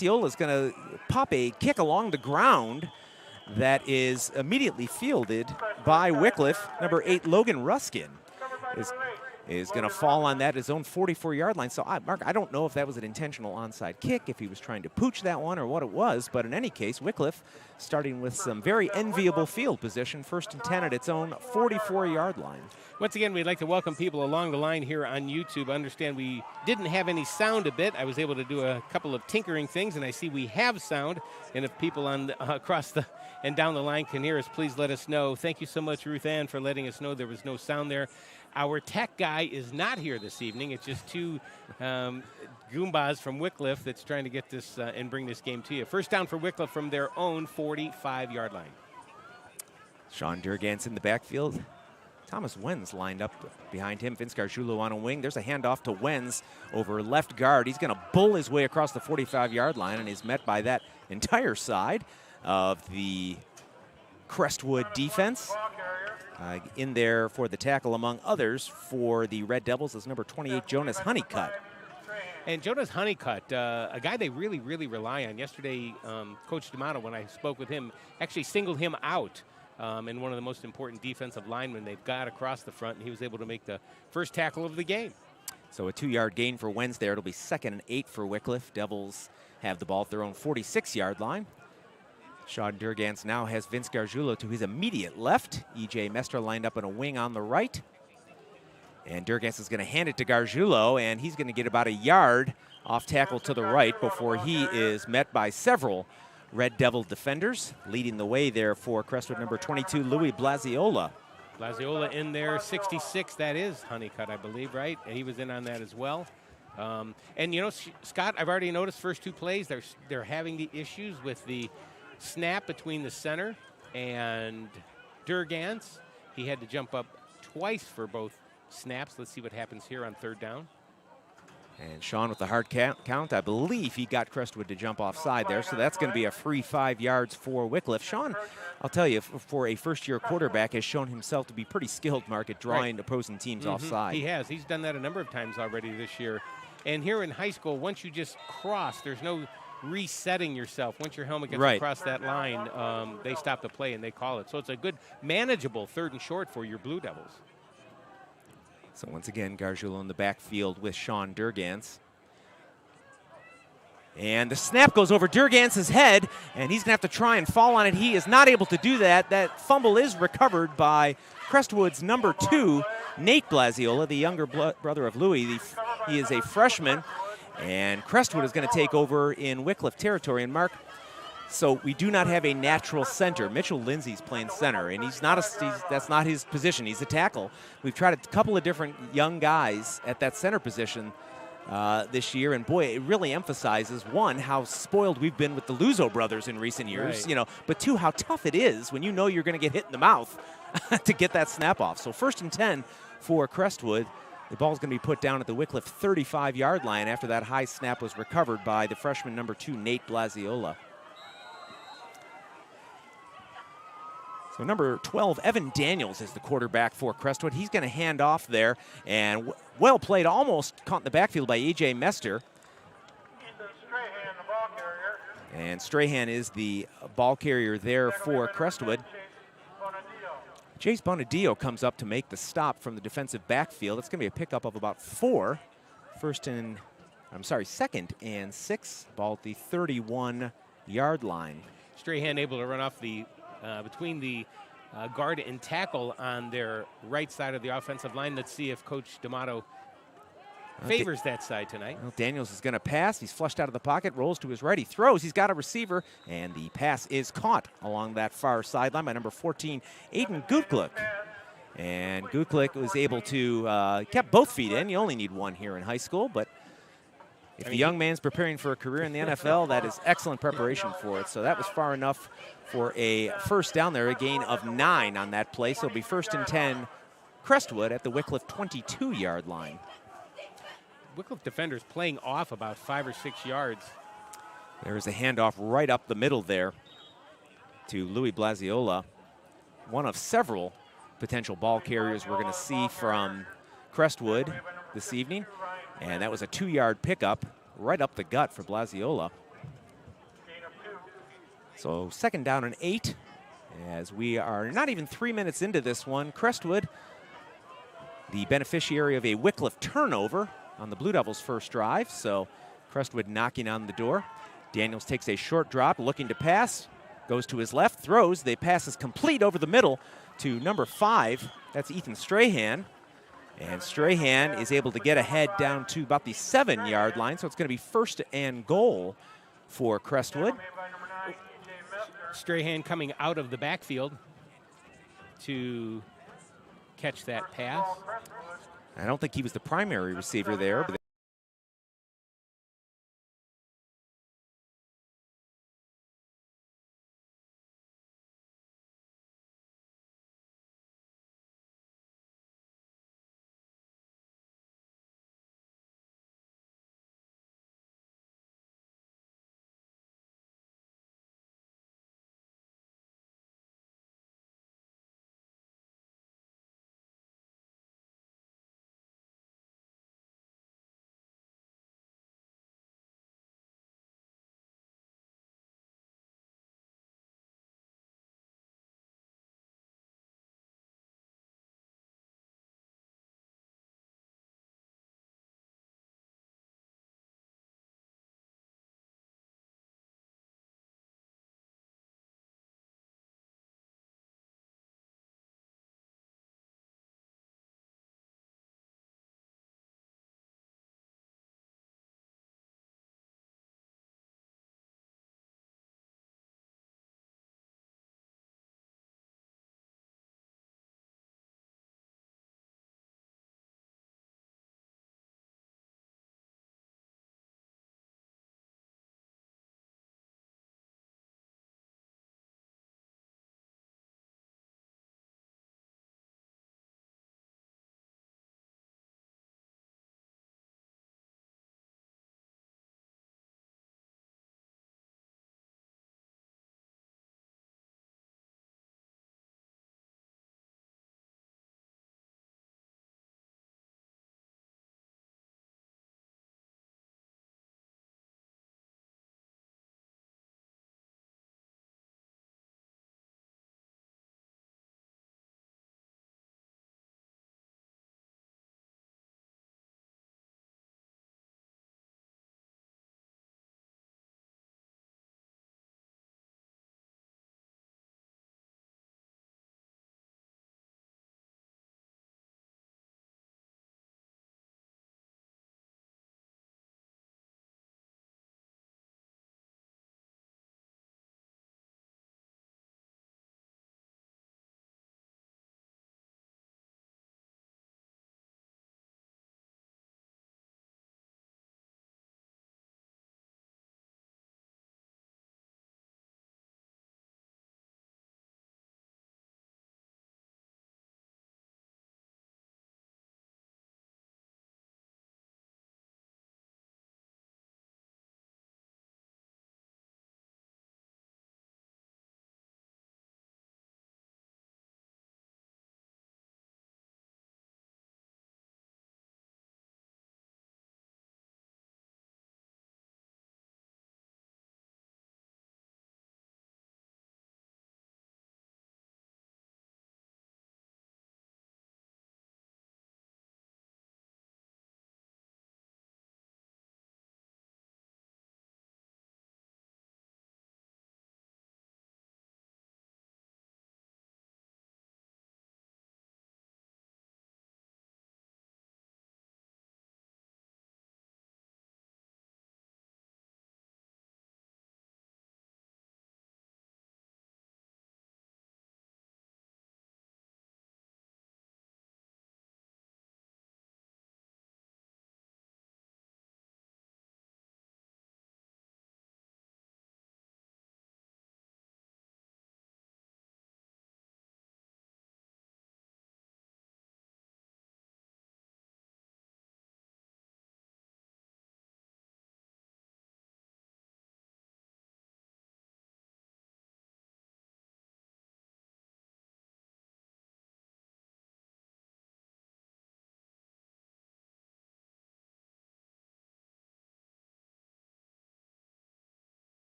Blaziola is going to pop a kick along the ground that is immediately fielded by Wickliffe. Number 8, Logan Ruskin, is going to fall on that, his own 44-yard line. So, Mark, I don't know if that was an intentional onside kick, if he was trying to pooch that one or what it was. But in any case, Wickliffe starting with some very enviable field position, 1st and 10 at its own 44-yard line. Once again, we'd like to welcome people along the line here on YouTube. I understand we didn't have any sound a bit. I was able to do a couple of tinkering things, and I see we have sound. And if people on across the and down the line can hear us, please let us know. Thank you so much, Ruth Ann, for letting us know there was no sound there. Our tech guy is not here this evening. It's just two Goombas from Wickliffe that's trying to get this and bring this game to you. First down for Wickliffe from their own 45-yard line. Sean Durgans in the backfield. Thomas Wenz lined up behind him. Vince Gargiulo on a wing. There's a handoff to Wenz over left guard. He's going to bull his way across the 45-yard line, and he's met by that entire side of the Crestwood defense. In there for the tackle, among others, for the Red Devils is number 28, Jonas Honeycutt. And Jonas Honeycutt, a guy they really, really rely on. Yesterday, Coach D'Amato, when I spoke with him, actually singled him out in one of the most important defensive linemen they've got across the front, and he was able to make the first tackle of the game. So a 2-yard gain for Wenz there. It'll be 2nd and 8 for Wickliffe. Devils have the ball at their own 46-yard line. Sean Durgans now has Vince Gargiulo to his immediate left. E.J. Mestra lined up in a wing on the right. And Durgans is going to hand it to Gargiulo, and he's going to get about a yard off tackle to the right before he is met by several Red Devil defenders. Leading the way there for Crestwood, number 22, Louis Blaziola. Blaziola in there, 66, that is Honeycutt, I believe, right? And he was in on that as well. And, you know, Scott, I've already noticed first 2 plays, they're having the issues with the snap between the center and Durgans. He had to jump up twice for both snaps. Let's see what happens here on 3rd down. And Sean with the hard count. I believe he got Crestwood to jump offside there, so that's going to be a free 5 yards for Wickliffe. Sean, I'll tell you, for a first-year quarterback, has shown himself to be pretty skilled, Mark, at drawing opposing teams offside. He has. He's done that a number of times already this year. And here in high school, once you just cross, there's no resetting yourself. Once your helmet gets across that line, they stop the play and they call it. So it's a good, manageable 3rd and short for your Blue Devils. So once again, Gargiulo in the backfield with Sean Durgans. And the snap goes over Durgans' head, and he's going to have to try and fall on it. He is not able to do that. That fumble is recovered by Crestwood's number 2, Nate Blaziola, the younger brother of Louis. He is a freshman. And Crestwood is going to take over in Wickliffe territory. And Mark, so we do not have a natural center. Mitchell Lindsay's playing center, and that's not his position. He's a tackle. We've tried a couple of different young guys at that center position this year, and boy, it really emphasizes, 1, how spoiled we've been with the Luzo brothers in recent years, you know, but 2, how tough it is when you know you're going to get hit in the mouth to get that snap off. So 1st and 10 for Crestwood. The ball's going to be put down at the Wickliffe 35-yard line after that high snap was recovered by the freshman number 2, Nate Blaziola. So number 12, Evan Daniels, is the quarterback for Crestwood. He's going to hand off there, and well played, almost caught in the backfield by E.J. Mester. And Strahan is the ball carrier there for Crestwood. Chase Bonadillo comes up to make the stop from the defensive backfield. It's going to be a pickup of about 4. 2nd and 6. Ball at the 31-yard line. Strahan able to run off the between the guard and tackle on their right side of the offensive line. Let's see if Coach D'Amato favors that side tonight. Well, Daniels is going to pass. He's flushed out of the pocket, rolls to his right. He throws. He's got a receiver, and the pass is caught along that far sideline by number 14, Aiden Gutglick. And Gutglick was able to kept both feet in. You only need 1 here in high school, but if the young man's preparing for a career in the NFL, that is excellent preparation for it. So that was far enough for a first down there, a gain of 9 on that play. So it'll be 1st and 10 Crestwood at the Wickliffe 22-yard line. Wickliffe defenders playing off about 5 or 6 yards. There's a handoff right up the middle there to Louis Blaziola, one of several potential ball carriers we're going to see from Crestwood this evening. And that was a 2-yard pickup right up the gut for Blaziola. So 2nd down and 8, as we are not even 3 minutes into this one. Crestwood, the beneficiary of a Wickliffe turnover on the Blue Devils' first drive. So Crestwood knocking on the door. Daniels takes a short drop, looking to pass, goes to his left, throws. The pass is complete over the middle to number 5. That's Ethan Strahan. And Strahan is able to get ahead down to about the 7-yard line. So it's going to be 1st and goal for Crestwood. Strahan coming out of the backfield to catch that pass. I don't think he was the primary receiver there, but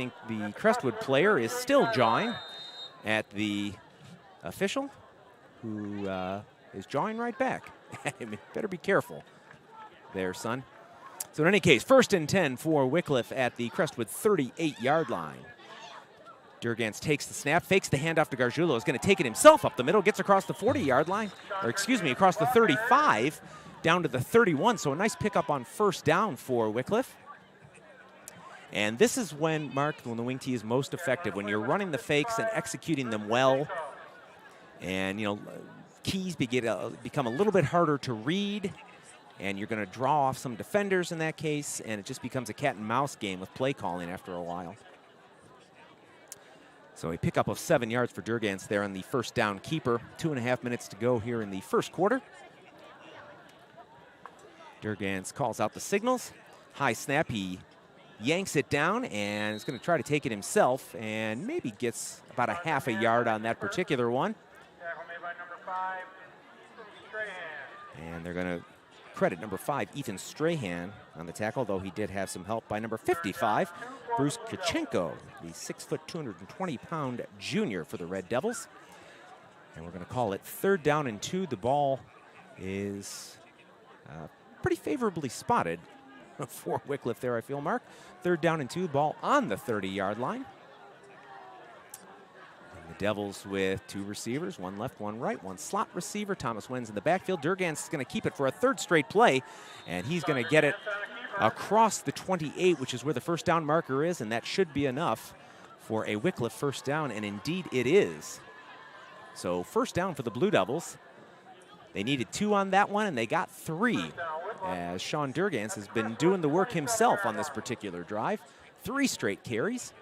think the Crestwood player is still jawing at the official, who is jawing right back. Better be careful there, son. So in any case, 1st and 10 for Wickliffe at the Crestwood 38-yard line. Durgans takes the snap, fakes the handoff to Gargiulo, is going to take it himself up the middle, gets across the 40-yard line, or excuse me, across the 35, down to the 31. So a nice pickup on 1st down for Wickliffe. And this is when, Mark, when the wing tee is most effective, when you're running the fakes and executing them well. And, you know, keys become a little bit harder to read, and you're going to draw off some defenders in that case, and it just becomes a cat and mouse game with play calling after a while. So a pickup of 7 yards for Durgans there on the 1st down keeper. 2.5 minutes to go here in the 1st quarter. Durgans calls out the signals. High snap, he yanks it down and is going to try to take it himself, and maybe gets about a half a yard on that particular one. And they're going to credit number 5, Ethan Strahan, on the tackle, though he did have some help by number 55, Bruce Kachenko, the 6', 220-pound junior for the Red Devils. And we're going to call it 3rd down and 2. The ball is pretty favorably spotted for Wickliffe there, I feel, Mark. 3rd down and 2, ball on the 30-yard line. And the Devils with 2 receivers, 1 left, 1 right, 1 slot receiver. Thomas Wenz in the backfield. Durgans is going to keep it for a 3rd straight play, and he's going to get it across the 28, which is where the 1st down marker is, and that should be enough for a Wickliffe 1st down, and indeed it is. So 1st down for the Blue Devils. They needed 2 on that one, and they got 3, as Sean Durgans has been doing the work himself on this particular drive. 3 straight carries.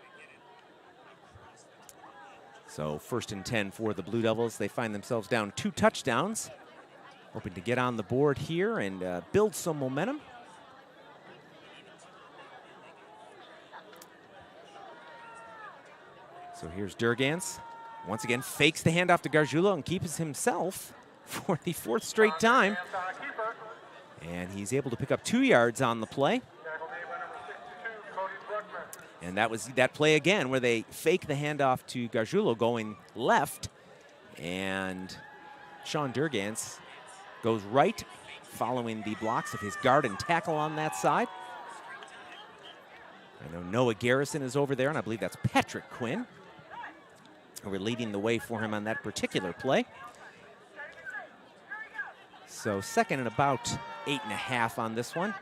So 1st and 10 for the Blue Devils. They find themselves down 2 touchdowns, hoping to get on the board here and build some momentum. So here's Durgans. Once again, fakes the handoff to Gargiulo and keeps himself for the 4th straight time. And he's able to pick up 2 yards on the play. And that was that play again where they fake the handoff to Gargiulo going left. And Sean Durgans goes right, following the blocks of his guard and tackle on that side. I know Noah Garrison is over there, and I believe that's Patrick Quinn, who are leading the way for him on that particular play. So 2nd and about 8.5 on this one.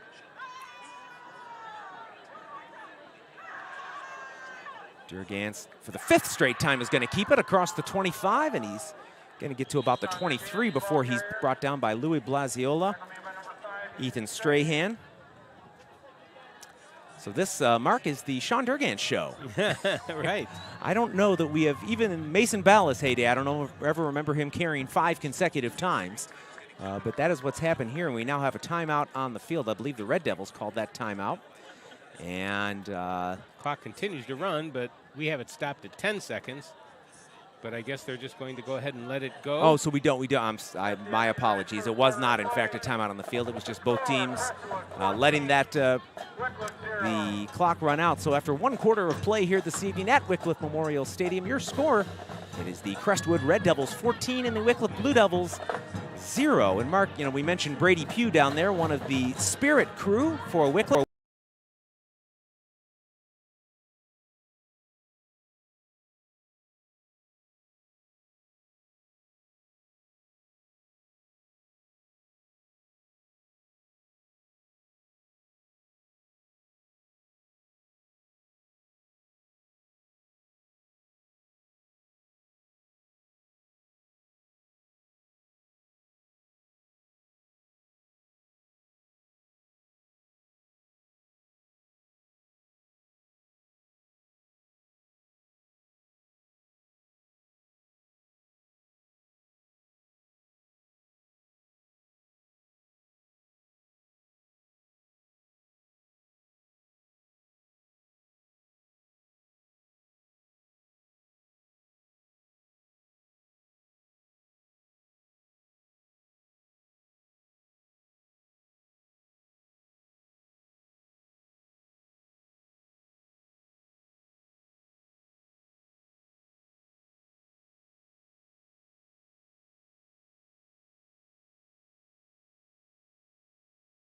Durgans, for the 5th straight time, is going to keep it across the 25, and he's going to get to about the 23 before he's brought down by Louis Blaziola, Ethan Strahan. So this, Mark, is the Sean Durgans show. Right. I don't know that we have, even in Mason Ballas' heyday, I don't know if I ever remember him carrying 5 consecutive times. But that is what's happened here, and we now have a timeout on the field. I believe the Red Devils called that timeout. And clock continues to run, but we have it stopped at 10 seconds. But I guess they're just going to go ahead and let it go. Oh, so we don't. My apologies. It was not, in fact, a timeout on the field. It was just both teams letting that the clock run out. So after 1 quarter of play here this evening at Wickliffe Memorial Stadium, your score, it is the Crestwood Red Devils 14 and the Wickliffe Blue Devils 0. And Mark, you know, we mentioned Brady Pugh down there, one of the spirit crew for Wickliffe.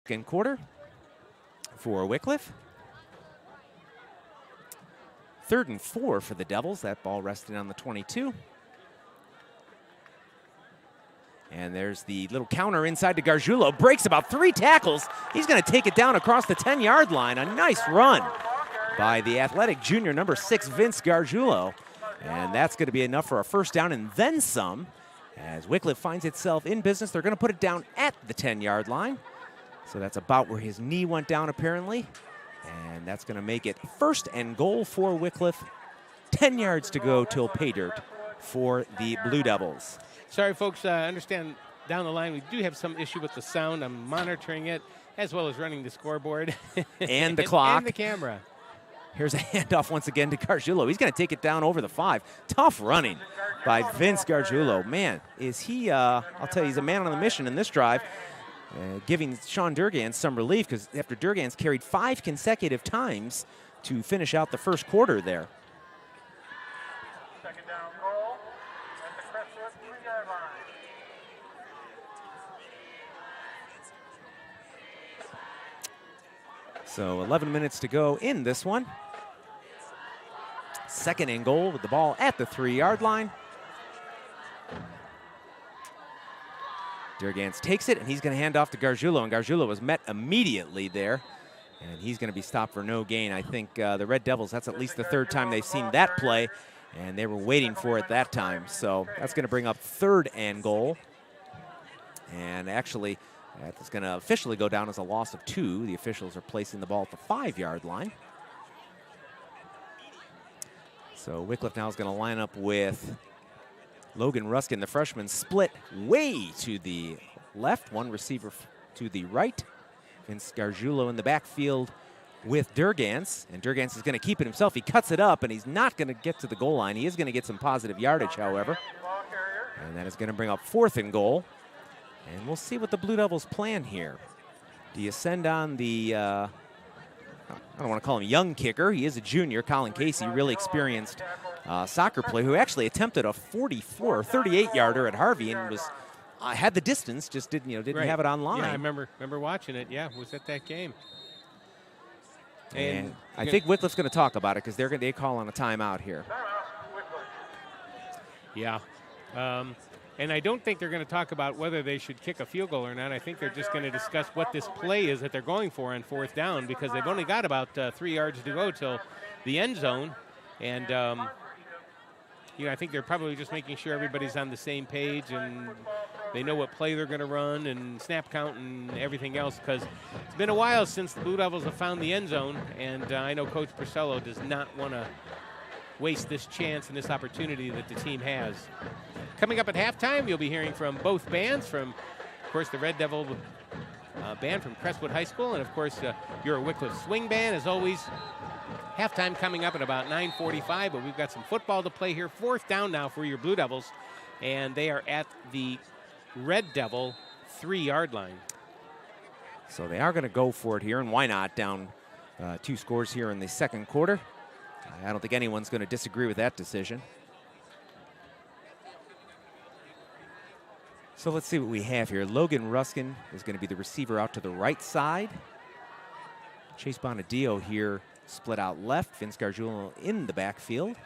Second quarter for Wickliffe. 3rd and 4 for the Devils. That ball rested on the 22. And there's the little counter inside to Gargiulo. Breaks about 3 tackles. He's going to take it down across the 10-yard line. A nice run by the athletic junior, number 6, Vince Gargiulo. And that's going to be enough for a first down and then some. As Wickliffe finds itself in business, they're going to put it down at the 10-yard line. So that's about where his knee went down, apparently. And that's going to make it 1st and goal for Wickliffe. 10 yards to go till pay dirt for the Blue Devils. Sorry, folks. I understand down the line we do have some issue with the sound. I'm monitoring it as well as running the scoreboard. And the clock. And the camera. Here's a handoff once again to Gargiulo. He's going to take it down over the 5. Tough running by Vince Gargiulo. Man, is he, I'll tell you, he's a man on a mission in this drive. Giving Sean Durgans some relief because after Durgans carried 5 consecutive times to finish out the first quarter there. Second down goal at the Crestwood 3-yard line. So 11 minutes to go in this one. 2nd and goal with the ball at the 3-yard line. Durgans takes it, and he's going to hand off to Gargiulo, and Gargiulo was met immediately there, and he's going to be stopped for no gain. I think the Red Devils, that's at least the 3rd time they've seen that play, and they were waiting for it that time. So that's going to bring up 3rd and goal. And actually, that's going to officially go down as a loss of 2. The officials are placing the ball at the 5-yard line. So Wickliffe now is going to line up with Logan Ruskin, the freshman, split way to the left, 1 receiver to the right. Vince Gargiulo in the backfield with Durgans, and Durgans is going to keep it himself. He cuts it up, and he's not going to get to the goal line. He is going to get some positive yardage, however. And that is going to bring up 4th and goal. And we'll see what the Blue Devils plan here. Do you send on the, I don't want to call him young kicker. He is a junior, Colin Casey, really experienced soccer player who actually attempted a 38-yarder at Harvey and was had the distance, just didn't have it online. Yeah, I remember watching it. Yeah, was at that game. And I think Wickliffe's going to talk about it because they call on a timeout here. Yeah. And I don't think they're going to talk about whether they should kick a field goal or not. I think they're just going to discuss what this play is that they're going for on 4th down because they've only got about 3 yards to go till the end zone. And, I think they're probably just making sure everybody's on the same page and they know what play they're going to run and snap count and everything else because it's been a while since the Blue Devils have found the end zone. And I know Coach Purcello does not want to waste this chance and this opportunity that the team has. Coming up at halftime, you'll be hearing from both bands, from, of course, the Red Devil band from Crestwood High School, and, of course, your Wickliffe Swing Band. As always, halftime coming up at about 9:45, but we've got some football to play here. 4th down now for your Blue Devils, and they are at the Red Devil 3-yard line. So they are going to go for it here, and why not? Down 2 scores here in the second quarter. I don't think anyone's going to disagree with that decision. So let's see what we have here. Logan Ruskin is going to be the receiver out to the right side. Chase Bonadillo here split out left. Vince Gargiulo in the backfield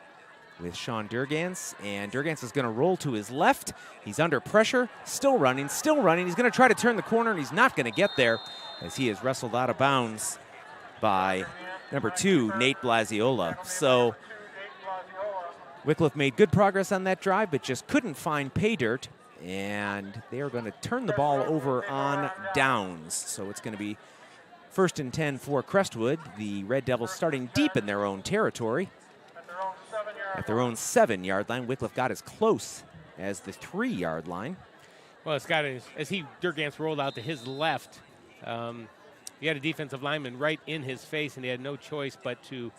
with Sean Durgans. And Durgans is going to roll to his left. He's under pressure, still running. He's going to try to turn the corner, and he's not going to get there as he is wrestled out of bounds by number 2, Nate Blaziola. So Wickliffe made good progress on that drive, but just couldn't find pay dirt. And they are going to turn the ball over on downs. So it's going to be 1st and 10 for Crestwood. The Red Devils starting deep in their own territory. At their own 7-yard line. Wickliffe got as close as the 3-yard line. Well, as Durgans rolled out to his left, he had a defensive lineman right in his face, and he had no choice but to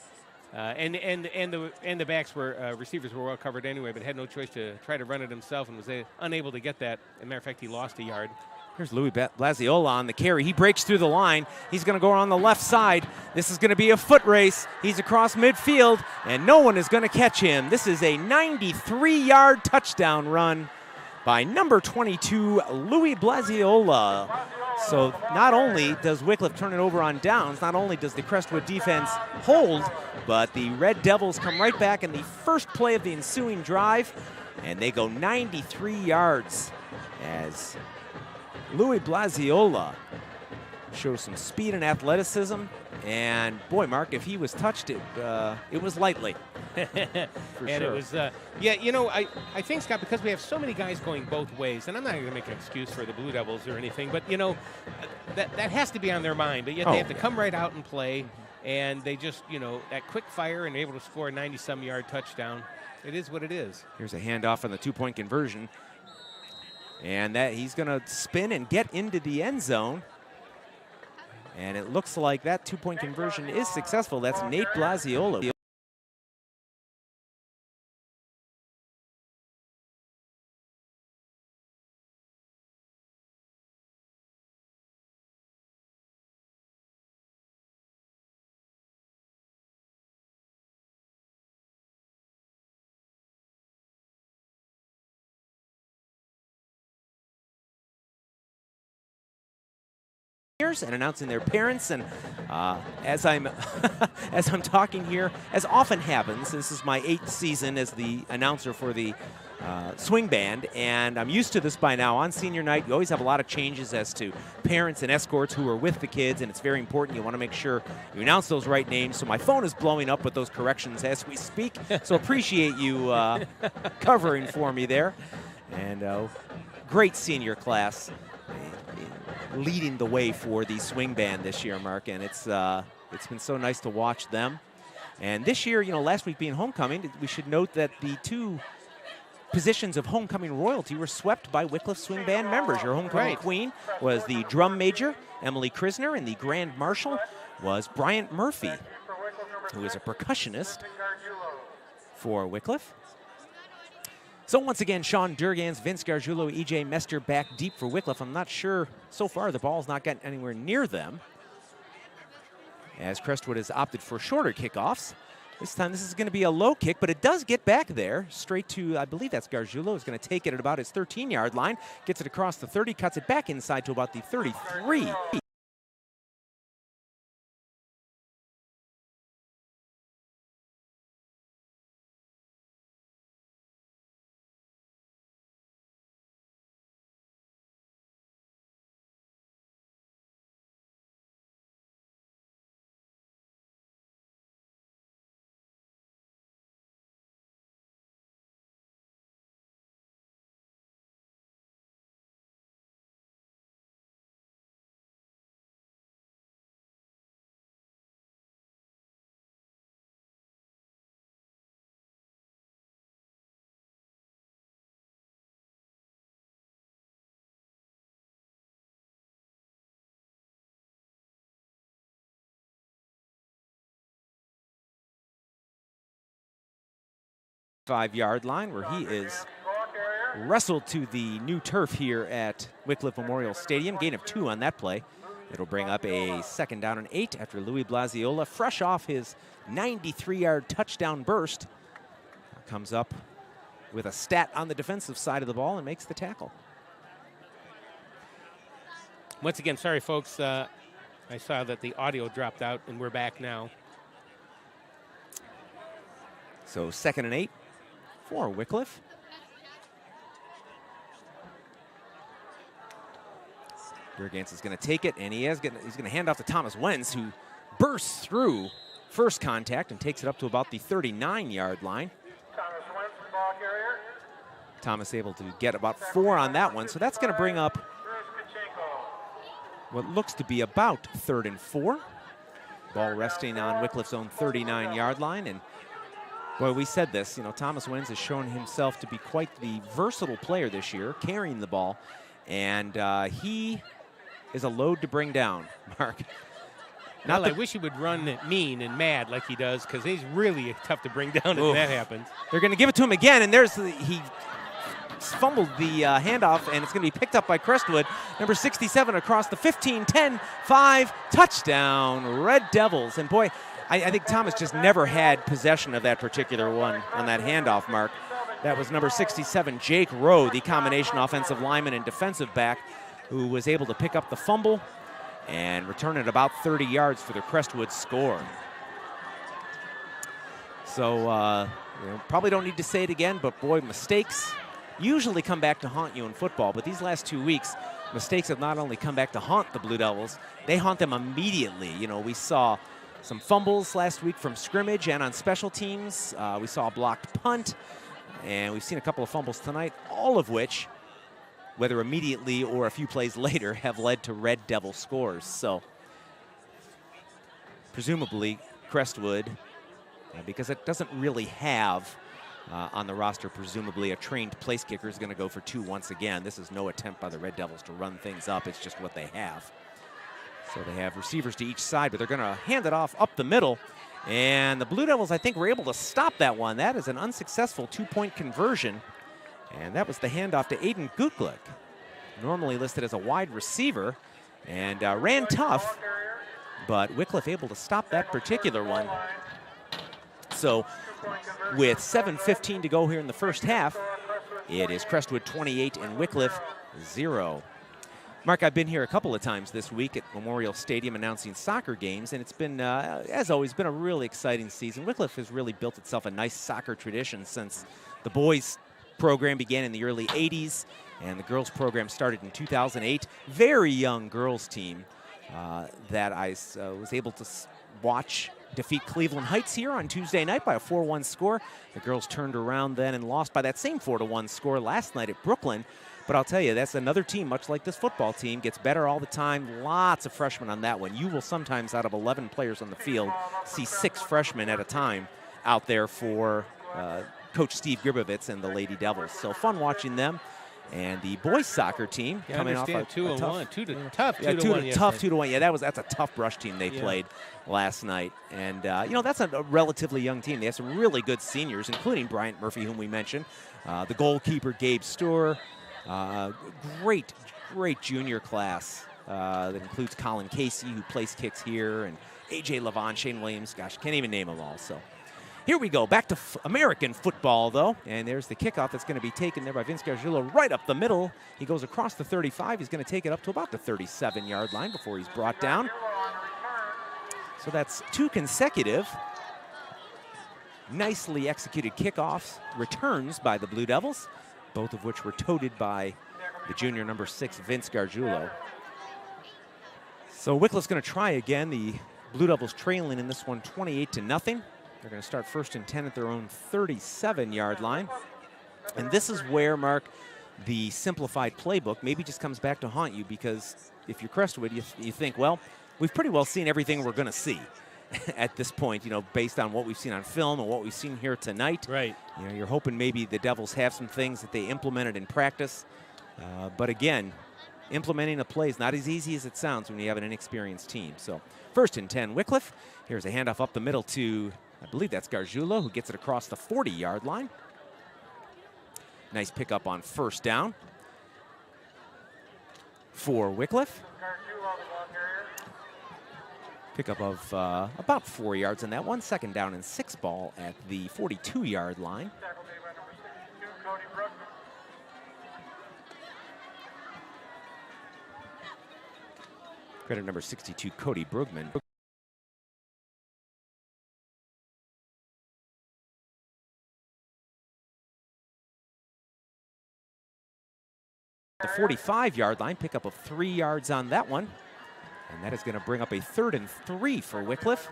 and the backs were receivers were well covered anyway, but had no choice to try to run it himself and was unable to get that. As a matter of fact, he lost a yard. Here's Louis Blaziola on the carry. He breaks through the line. He's going to go on the left side. This is going to be a foot race. He's across midfield, and no one is going to catch him. This is a 93-yard touchdown run by number 22, Louis Blaziola. So not only does Wickliffe turn it over on downs, not only does the Crestwood defense hold, but the Red Devils come right back in the first play of the ensuing drive, and they go 93 yards as Louis Blaziola shows some speed and athleticism. And boy, Mark, if he was touched, it was lightly. For and sure. it was, yeah, you know, I think, Scott, because we have so many guys going both ways, and I'm not going to make an excuse for the Blue Devils or anything, but, you know, that has to be on their mind. But yet they have to come right out and play, and they just, you know, that quick fire and able to score a 90-some-yard touchdown. It is what it is. Here's a handoff on the two-point conversion. And that he's going to spin and get into the end zone. And it looks like that two-point conversion is successful. That's Nate Blaziola. And announcing their parents, and as I'm as I'm talking here, as often happens, this is my 8th season as the announcer for the swing band, and I'm used to this by now. On senior night, you always have a lot of changes as to parents and escorts who are with the kids, and it's very important. You want to make sure you announce those right names. So my phone is blowing up with those corrections as we speak. So appreciate you covering for me there, and great senior class. Leading the way for the swing band this year, Mark, and it's been so nice to watch them. And this year, you know, last week being homecoming, we should note that the 2 positions of homecoming royalty were swept by Wickliffe swing band members. Your homecoming queen was the drum major, Emily Krisner, and the grand marshal was Bryant Murphy, who is a percussionist for Wickliffe. So once again, Sean Durgans, Vince Gargiulo, E.J. Mester back deep for Wickliffe. I'm not sure, so far the ball's not gotten anywhere near them, as Crestwood has opted for shorter kickoffs. This time this is going to be a low kick, but it does get back there, straight to, I believe that's Gargiulo, who's going to take it at about his 13-yard line, gets it across the 30, cuts it back inside to about the 33. Five-yard line, where he is wrestled to the new turf here at Wickliffe Memorial Stadium. Gain of 2 on that play. It'll bring up a 2nd down and 8 after Louis Blaziola, fresh off his 93-yard touchdown burst, comes up with a stat on the defensive side of the ball and makes the tackle. Once again, sorry, folks. I saw that the audio dropped out, and we're back now. So 2nd and 8 for Wickliffe. Durgans is going to take it, and he's going to hand off to Thomas Wenz, who bursts through first contact and takes it up to about the 39-yard line. Thomas Wentz, the ball carrier. Thomas able to get about 4 on that one, so that's going to bring up what looks to be about 3rd and 4. Ball resting on Wickliffe's own 39-yard line, and boy, we said this, you know, Thomas Wenz has shown himself to be quite the versatile player this year, carrying the ball, and he is a load to bring down, Mark. Well, I wish he would run mean and mad like he does, because he's really tough to bring down if that happens. They're going to give it to him again, and he fumbled the handoff, and it's going to be picked up by Crestwood. Number 67 across the 15, 10, 5, touchdown, Red Devils. And boy, I think Thomas just never had possession of that particular one on that handoff, Mark. That was number 67, Jake Rowe, the combination offensive lineman and defensive back. who was able to pick up the fumble and return it about 30 yards for the Crestwood score. So, probably don't need to say it again, but boy, mistakes usually come back to haunt you in football. But these last 2 weeks, mistakes have not only come back to haunt the Blue Devils, they haunt them immediately. We saw some fumbles last week from scrimmage and on special teams. We saw a blocked punt, and we've seen a couple of fumbles tonight, all of which, whether immediately or a few plays later, have led to Red Devil scores. So, presumably, Crestwood, because it doesn't really have on the roster, presumably, a trained place kicker is going to go for 2 once again. This is no attempt by the Red Devils to run things up. It's just what they have. So they have receivers to each side, but they're going to hand it off up the middle. And the Blue Devils, I think, were able to stop that one. That is an unsuccessful 2-point conversion. And that was the handoff to Aiden Gutglick, normally listed as a wide receiver, and ran tough, but Wickliffe able to stop that particular one. So with 7:15 to go here in the first half, it is Crestwood 28 and Wickliffe 0. Mark, I've been here a couple of times this week at Memorial Stadium announcing soccer games, and it's been, as always, been a really exciting season. Wickliffe has really built itself a nice soccer tradition since the boys program began in the early 80s, and the girls program started in 2008. Very young girls team that I was able to watch defeat Cleveland Heights here on Tuesday night by a 4-1 score. The girls turned around then and lost by that same 4-1 score last night at Brooklyn. But I'll tell you, that's another team, much like this football team, gets better all the time. Lots of freshmen on that one. You will sometimes, out of 11 players on the field, see 6 freshmen at a time out there for Coach Steve Gribovitz and the Lady Devils. So fun watching them. And the boys soccer team coming off a 2-1, tough 2-1. Yeah, that's a tough brush team they played last night. And that's a relatively young team. They have some really good seniors, including Bryant Murphy, whom we mentioned, the goalkeeper Gabe Storer, great junior class that includes Colin Casey, who plays kicks here, and AJ Levon, Shane Williams. Gosh, can't even name them all. So. Here we go, back to American football, though. And there's the kickoff that's going to be taken there by Vince Gargiulo right up the middle. He goes across the 35. He's going to take it up to about the 37-yard line before he's brought down. So that's 2 consecutive nicely executed kickoffs, returns by the Blue Devils, both of which were toted by the junior number 6, Vince Gargiulo. So Wickliffe's going to try again. The Blue Devils trailing in this one 28-0. They're going to start 1st and 10 at their own 37-yard line. And this is where, Mark, the simplified playbook maybe just comes back to haunt you, because if you're Crestwood, you think, well, we've pretty well seen everything we're going to see at this point, based on what we've seen on film and what we've seen here tonight. Right. You're hoping maybe the Devils have some things that they implemented in practice. But again, implementing a play is not as easy as it sounds when you have an inexperienced team. So 1st and 10, Wickliffe. Here's a handoff up the middle to, I believe that's Gargiulo, who gets it across the 40-yard line. Nice pickup on 1st down for Wickliffe. Pickup of about 4 yards in that one. 2nd down and 6 ball at the 42-yard line. Credit number 62, Cody Brugman. The 45-yard line, pickup of 3 yards on that one. And that is going to bring up a 3rd and 3 for Wickliffe.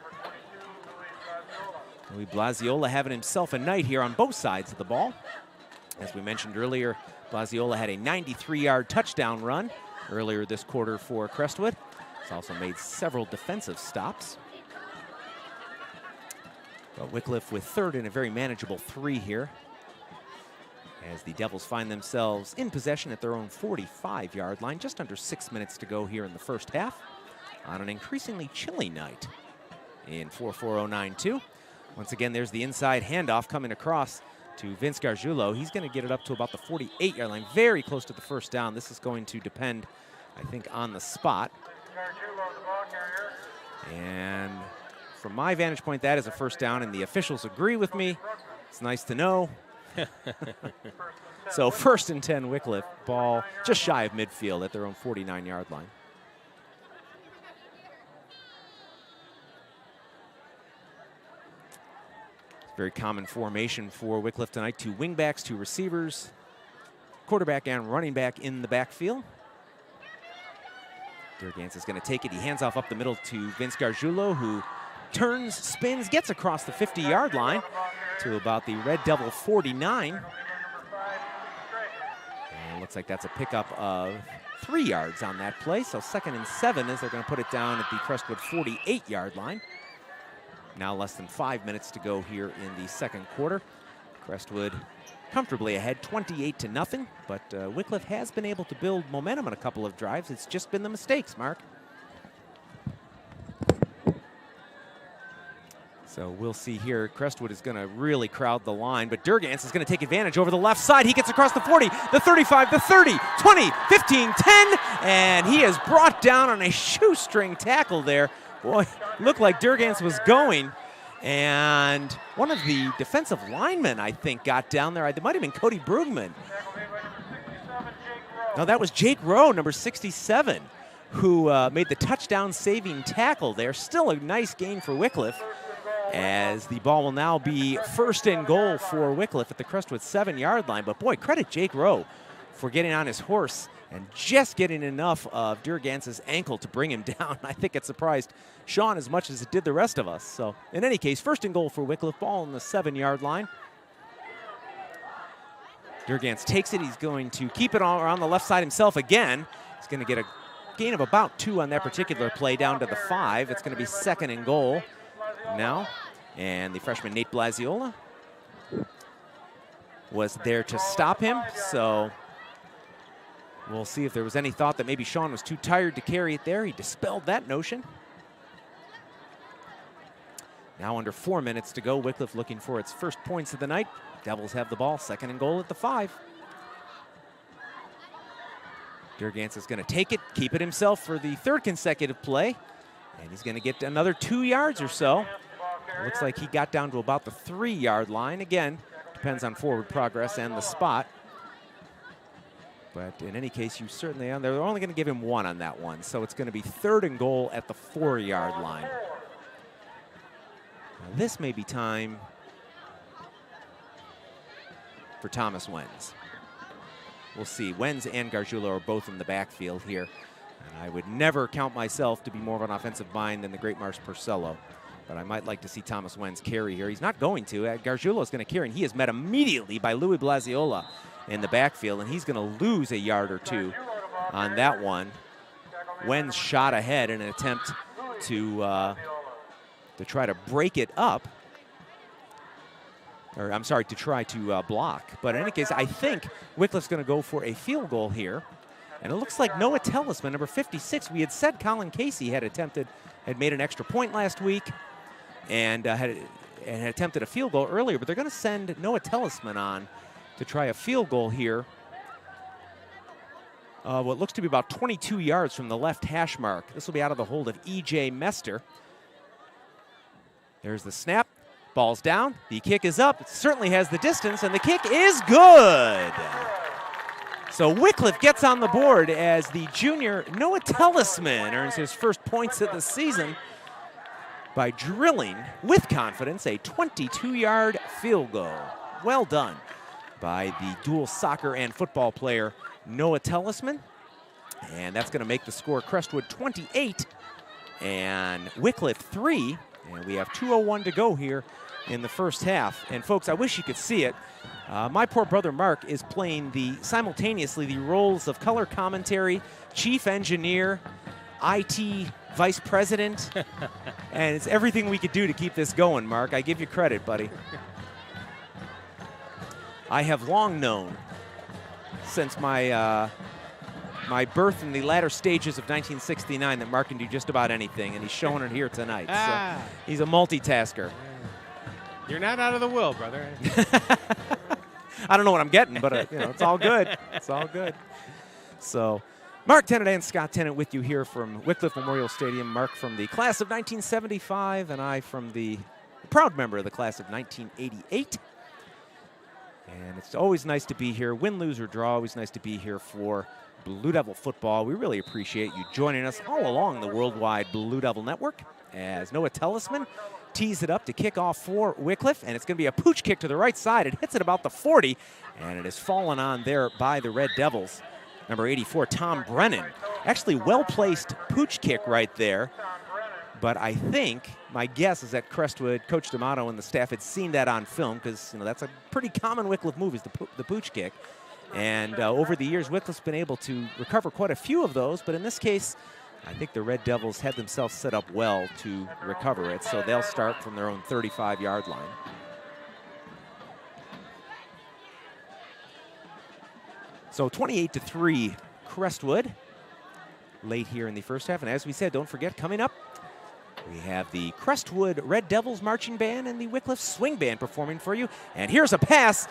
Louis Blasiola having himself a night here on both sides of the ball. As we mentioned earlier, Blasiola had a 93-yard touchdown run earlier this quarter for Crestwood. He's also made several defensive stops. But Wickliffe with 3rd and a very manageable 3 here, as the Devils find themselves in possession at their own 45-yard line. Just under 6 minutes to go here in the first half on an increasingly chilly night in 4-4-0-9-2. Once again, there's the inside handoff coming across to Vince Gargiulo. He's going to get it up to about the 48-yard line, very close to the 1st down. This is going to depend, I think, on the spot. And from my vantage point, that is a 1st down, and the officials agree with me. It's nice to know. So 1st and 10 Wickliffe, ball just shy of midfield at their own 49-yard line. Very common formation for Wickliffe tonight. 2 wingbacks, 2 receivers, quarterback and running back in the backfield. Durgans is going to take it. He hands off up the middle to Vince Gargiulo, who turns, spins, gets across the 50-yard line to about the Red Devil 49. And it looks like that's a pickup of 3 yards on that play. So 2nd and 7 as they're going to put it down at the Crestwood 48-yard line. Now less than 5 minutes to go here in the 2nd quarter. Crestwood comfortably ahead, 28-0, but Wickliffe has been able to build momentum on a couple of drives. It's just been the mistakes, Mark. So we'll see here. Crestwood is going to really crowd the line, but Durgans is going to take advantage over the left side. He gets across the 40, the 35, the 30, 20, 15, 10, and he is brought down on a shoestring tackle there. Boy, looked like Durgans was going. And one of the defensive linemen, I think, got down there. It might have been Cody Brugman. No, that was Jake Rowe, number 67, who made the touchdown-saving tackle there. Still a nice gain for Wickliffe, as the ball will now be 1st and goal for Wickliffe at the Crestwood 7-yard line. But, boy, credit Jake Rowe for getting on his horse and just getting enough of Durgans' ankle to bring him down. I think it surprised Sean as much as it did the rest of us. So, in any case, 1st and goal for Wickliffe, ball on the 7-yard line. Durgans takes it. He's going to keep it on the left side himself again. He's going to get a gain of about 2 on that particular play down to the 5. It's going to be 2nd and goal now. And the freshman Nate Blaziola was there to stop him. So we'll see if there was any thought that maybe Sean was too tired to carry it there. He dispelled that notion. Now under 4 minutes to go. Wickliffe looking for its first points of the night. Devils have the ball, 2nd and goal at the 5. Durgans is going to take it, keep it himself for the 3rd consecutive play. And he's going to get another 2 yards or so. It looks like he got down to about the 3-yard line. Again, depends on forward progress and the spot. But in any case, you certainly, they're only going to give him 1 on that one. So it's going to be 3rd and goal at the 4-yard line. Now this may be time for Thomas Wenz. We'll see. Wenz and Gargiulo are both in the backfield here. And I would never count myself to be more of an offensive mind than the great Mars Porcello. But I might like to see Thomas Wenz carry here. He's not going to. Gargiulo is going to carry, and he is met immediately by Louis Blaziola in the backfield, and he's going to lose a yard or 2 on that one. Wenz shot ahead in an attempt to try to break it up. Or I'm sorry, to try to block. But in any case, I think Wickliffe's going to go for a field goal here. And it looks like Noah Tellisman, number 56, we had said Colin Casey had made an extra point last week and had attempted a field goal earlier, but they're going to send Noah Tellisman on to try a field goal here. What looks to be about 22 yards from the left hash mark. This will be out of the hold of E.J. Mester. There's the snap. Ball's down. The kick is up. It certainly has the distance, and the kick is good. So Wickliffe gets on the board as the junior Noah Tellisman earns his first points of the season by drilling with confidence a 22-yard field goal. Well done by the dual soccer and football player Noah Tellisman. And that's going to make the score Crestwood 28 and Wickliffe 3. And we have 2:01 to go here in the first half. And folks, I wish you could see it. My poor brother Mark is playing simultaneously the roles of color commentary, chief engineer, IT vice president, and it's everything we could do to keep this going, Mark. I give you credit, buddy. I have long known since my birth in the latter stages of 1969 that Mark can do just about anything, and he's showing it here tonight. So he's a multitasker. You're not out of the will, brother. I don't know what I'm getting, but it's all good. It's all good. So, Mark Tennant and Scott Tennant with you here from Wickliffe Memorial Stadium. Mark from the class of 1975, and I from the proud member of the class of 1988. And it's always nice to be here. Win, lose, or draw, always nice to be here for Blue Devil football. We really appreciate you joining us all along the worldwide Blue Devil network as Noah Tellisman tees it up to kick off for Wickliffe, and it's going to be a pooch kick to the right side. It hits at about the 40, and it is fallen on there by the Red Devils. Number 84, Tom Brennan. Actually well-placed pooch kick right there. But I think, my guess is that Crestwood, Coach D'Amato, and the staff had seen that on film because, you know, that's a pretty common Wickliffe move is the pooch kick. And over the years, Wickliffe's been able to recover quite a few of those. But in this case, I think the Red Devils had themselves set up well to recover it. So they'll start from their own 35-yard line. So 28-3, Crestwood late here in the first half. And as we said, don't forget, coming up, we have the Crestwood Red Devils Marching Band and the Wickliffe Swing Band performing for you. And here's a pass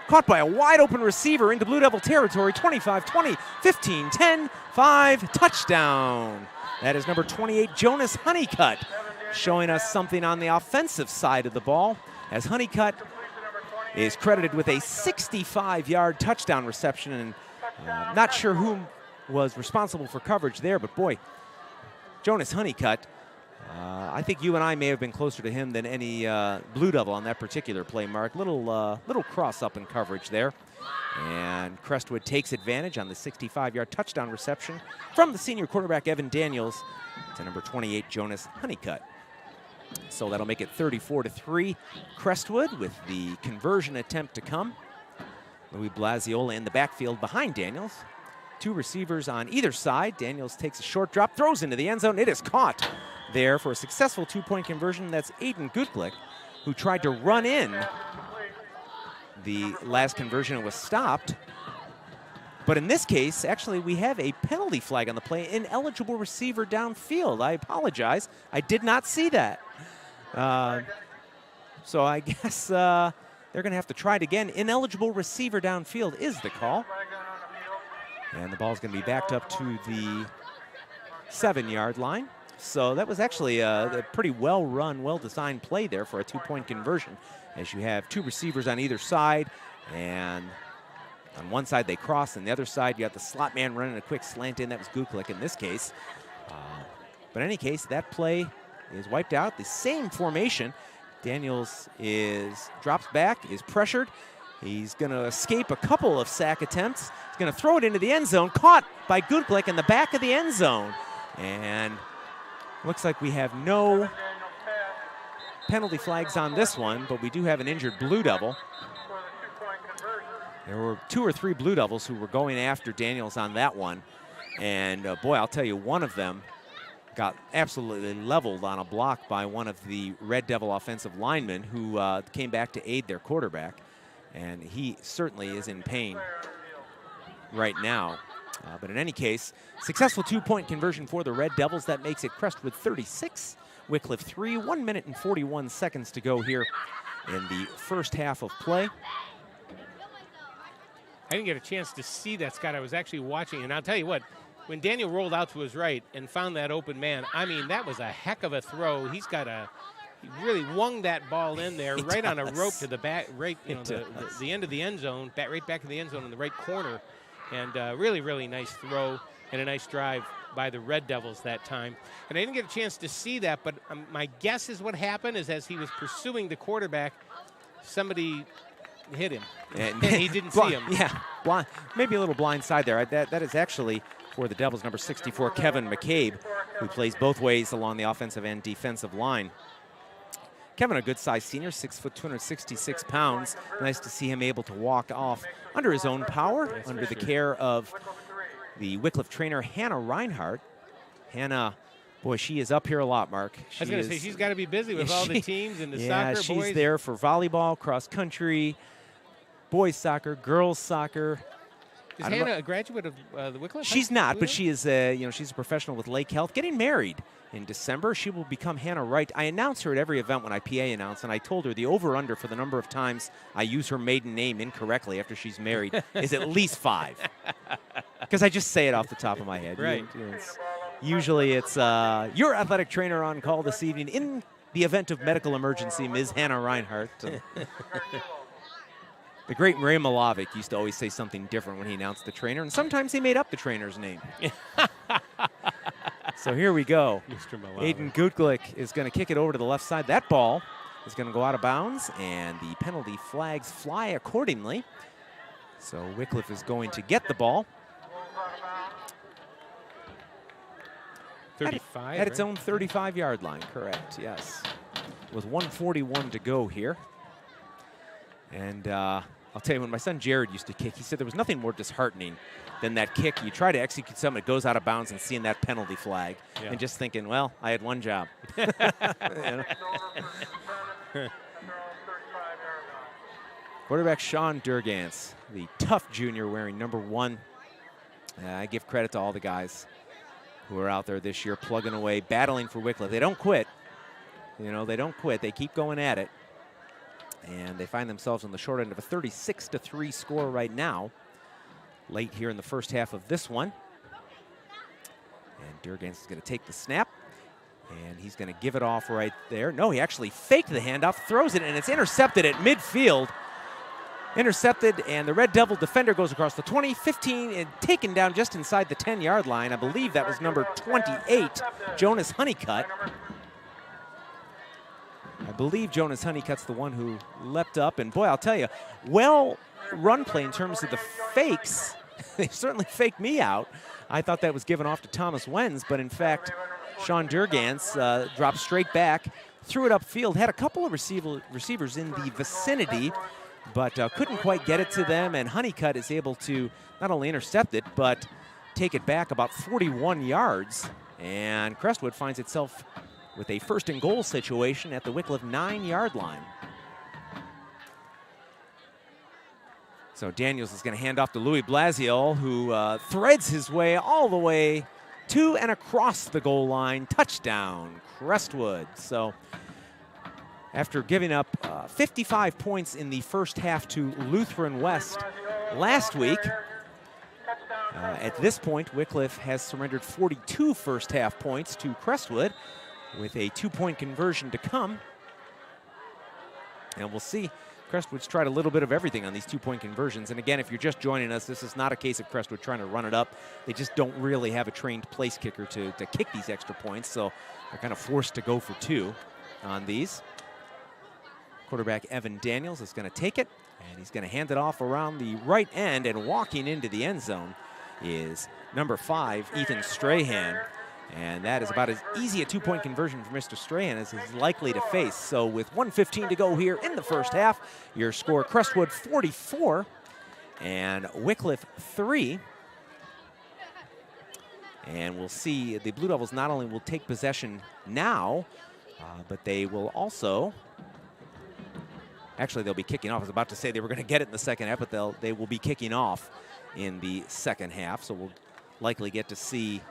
caught by a wide open receiver into Blue Devil territory. 25-20, 15-10, 5, touchdown. That is number 28, Jonas Honeycutt, showing us something on the offensive side of the ball, as Honeycutt is credited with a 65-yard touchdown reception. And not sure who was responsible for coverage there, but boy, Jonas Honeycutt, I think you and I may have been closer to him than any Blue Devil on that particular play, Mark. Little cross up in coverage there. And Crestwood takes advantage on the 65-yard touchdown reception from the senior quarterback Evan Daniels to number 28, Jonas Honeycutt. So that'll make it 34-3 Crestwood with the conversion attempt to come. Louis Blasiola in the backfield behind Daniels. Two receivers on either side. Daniels takes a short drop, throws into the end zone. It is caught there for a successful two-point conversion. That's Aiden Gutglick, who tried to run in the last conversion and was stopped. But in this case, actually, we have a penalty flag on the play. Ineligible receiver downfield. I apologize. I did not see that. So I guess they're going to have to try it again. Ineligible receiver downfield is the call. And the ball's going to be backed up to the 7-yard line. So that was actually a pretty well-run, well-designed play there for a two-point conversion, as you have two receivers on either side, and on one side they cross, and the other side you got the slot man running a quick slant in. That was Gutglick in this case. But in any case, that play is wiped out. The same formation. Daniels drops back, is pressured. He's going to escape a couple of sack attempts. He's going to throw it into the end zone, caught by Gutglick in the back of the end zone. And looks like we have no penalty flags on this one, but we do have an injured Blue Devil. There were 2 or 3 Blue Devils who were going after Daniels on that one. And boy, I'll tell you, one of them got absolutely leveled on a block by one of the Red Devil offensive linemen who came back to aid their quarterback. And he certainly is in pain right now. But in any case, successful two-point conversion for the Red Devils. That makes it Crestwood 36, Wickliffe 3. 1 minute and 41 seconds to go here in the first half of play. I didn't get a chance to see that, Scott. I was actually watching, and I'll tell you what, when Daniel rolled out to his right and found that open man, I mean, that was a heck of a throw. He really wung that ball in there right on a rope to the back, right, the end of the end zone, right back in the end zone in the right corner. And really, really nice throw and a nice drive by the Red Devils that time. And I didn't get a chance to see that, but my guess is what happened is as he was pursuing the quarterback, somebody hit him, and he didn't see him. Yeah, maybe a little blind side there. That is actually for the Devils, number 64, Kevin McCabe, who plays both ways along the offensive and defensive line. Kevin, a good-sized senior, 6 foot, 266 pounds. Nice to see him able to walk off under his own power, under the care of the Wickliffe trainer, Hannah Reinhardt. Hannah, boy, she is up here a lot, Mark. I was going to say, she's got to be busy with all the teams and the soccer. Yeah, she's there for volleyball, cross-country, boys soccer, girls soccer. Is Hannah a graduate of the Wickliffe? She's not, but she is, she's a professional with Lake Health, getting married in December. She will become Hannah Wright. I announce her at every event when I PA announce, and I told her the over-under for the number of times I use her maiden name incorrectly after she's married is at least 5. Because I just say it off the top of my head. Right. Usually it's your athletic trainer on call this evening in the event of medical emergency, Ms. Hannah Reinhardt. The great Ray Milovic used to always say something different when he announced the trainer, and sometimes he made up the trainer's name. So here we go. Mr. Milovic. Aiden Gutglick is going to kick it over to the left side. That ball is going to go out of bounds, and the penalty flags fly accordingly. So Wickliffe is going to get the ball. 35. At its own 35-yard line, correct, yes. With 1:41 to go here. And I'll tell you, when my son Jared used to kick, he said there was nothing more disheartening than that kick. You try to execute something, it goes out of bounds, and seeing that penalty flag, and just thinking, well, I had one job. You know? Quarterback Sean Durgance, the tough junior wearing number 1. I give credit to all the guys who are out there this year plugging away, battling for Wickliffe. They don't quit. You know, they don't quit. They keep going at it. And they find themselves on the short end of a 36-3 score right now, late here in the first half of this one. And Durgance is going to take the snap, and he's going to give it off right there. No, he actually faked the handoff, throws it, and it's intercepted at midfield. Intercepted, and the Red Devil defender goes across the 20, 15, and taken down just inside the 10-yard line. I believe that was number 28, Jonas Honeycutt. I believe Jonas Honeycutt's the one who leapt up, and boy, I'll tell you, well run play in terms of the fakes. They certainly faked me out. I thought that was given off to Thomas Wenz, but in fact, Sean Durgance dropped straight back, threw it upfield, had a couple of receivers in the vicinity, but couldn't quite get it to them, and Honeycutt is able to not only intercept it, but take it back about 41 yards, and Crestwood finds itself with a first and goal situation at the Wickliffe 9-yard line. So Daniels is going to hand off to Louis Blasio, who threads his way all the way to and across the goal line. Touchdown, Crestwood. So after giving up 55 points in the first half to Lutheran West last week, at this point, Wickliffe has surrendered 42 first half points to Crestwood, with a 2-point conversion to come. And we'll see. Crestwood's tried a little bit of everything on these 2-point conversions. And again, if you're just joining us, this is not a case of Crestwood trying to run it up. They just don't really have a trained place kicker to kick these extra points, so they're kind of forced to go for 2 on these. Quarterback Evan Daniels is going to take it, and he's going to hand it off around the right end, and walking into the end zone is number 5, Ethan Strahan. And that is about as easy a 2-point conversion for Mr. Strahan as he's likely to face. So with 1:15 to go here in the first half, your score, Crestwood 44 and Wickliffe 3. And we'll see the Blue Devils not only will take possession now, but they will also, actually they'll be kicking off. I was about to say they were going to get it in the second half, but they will be kicking off in the second half. So we'll likely get to see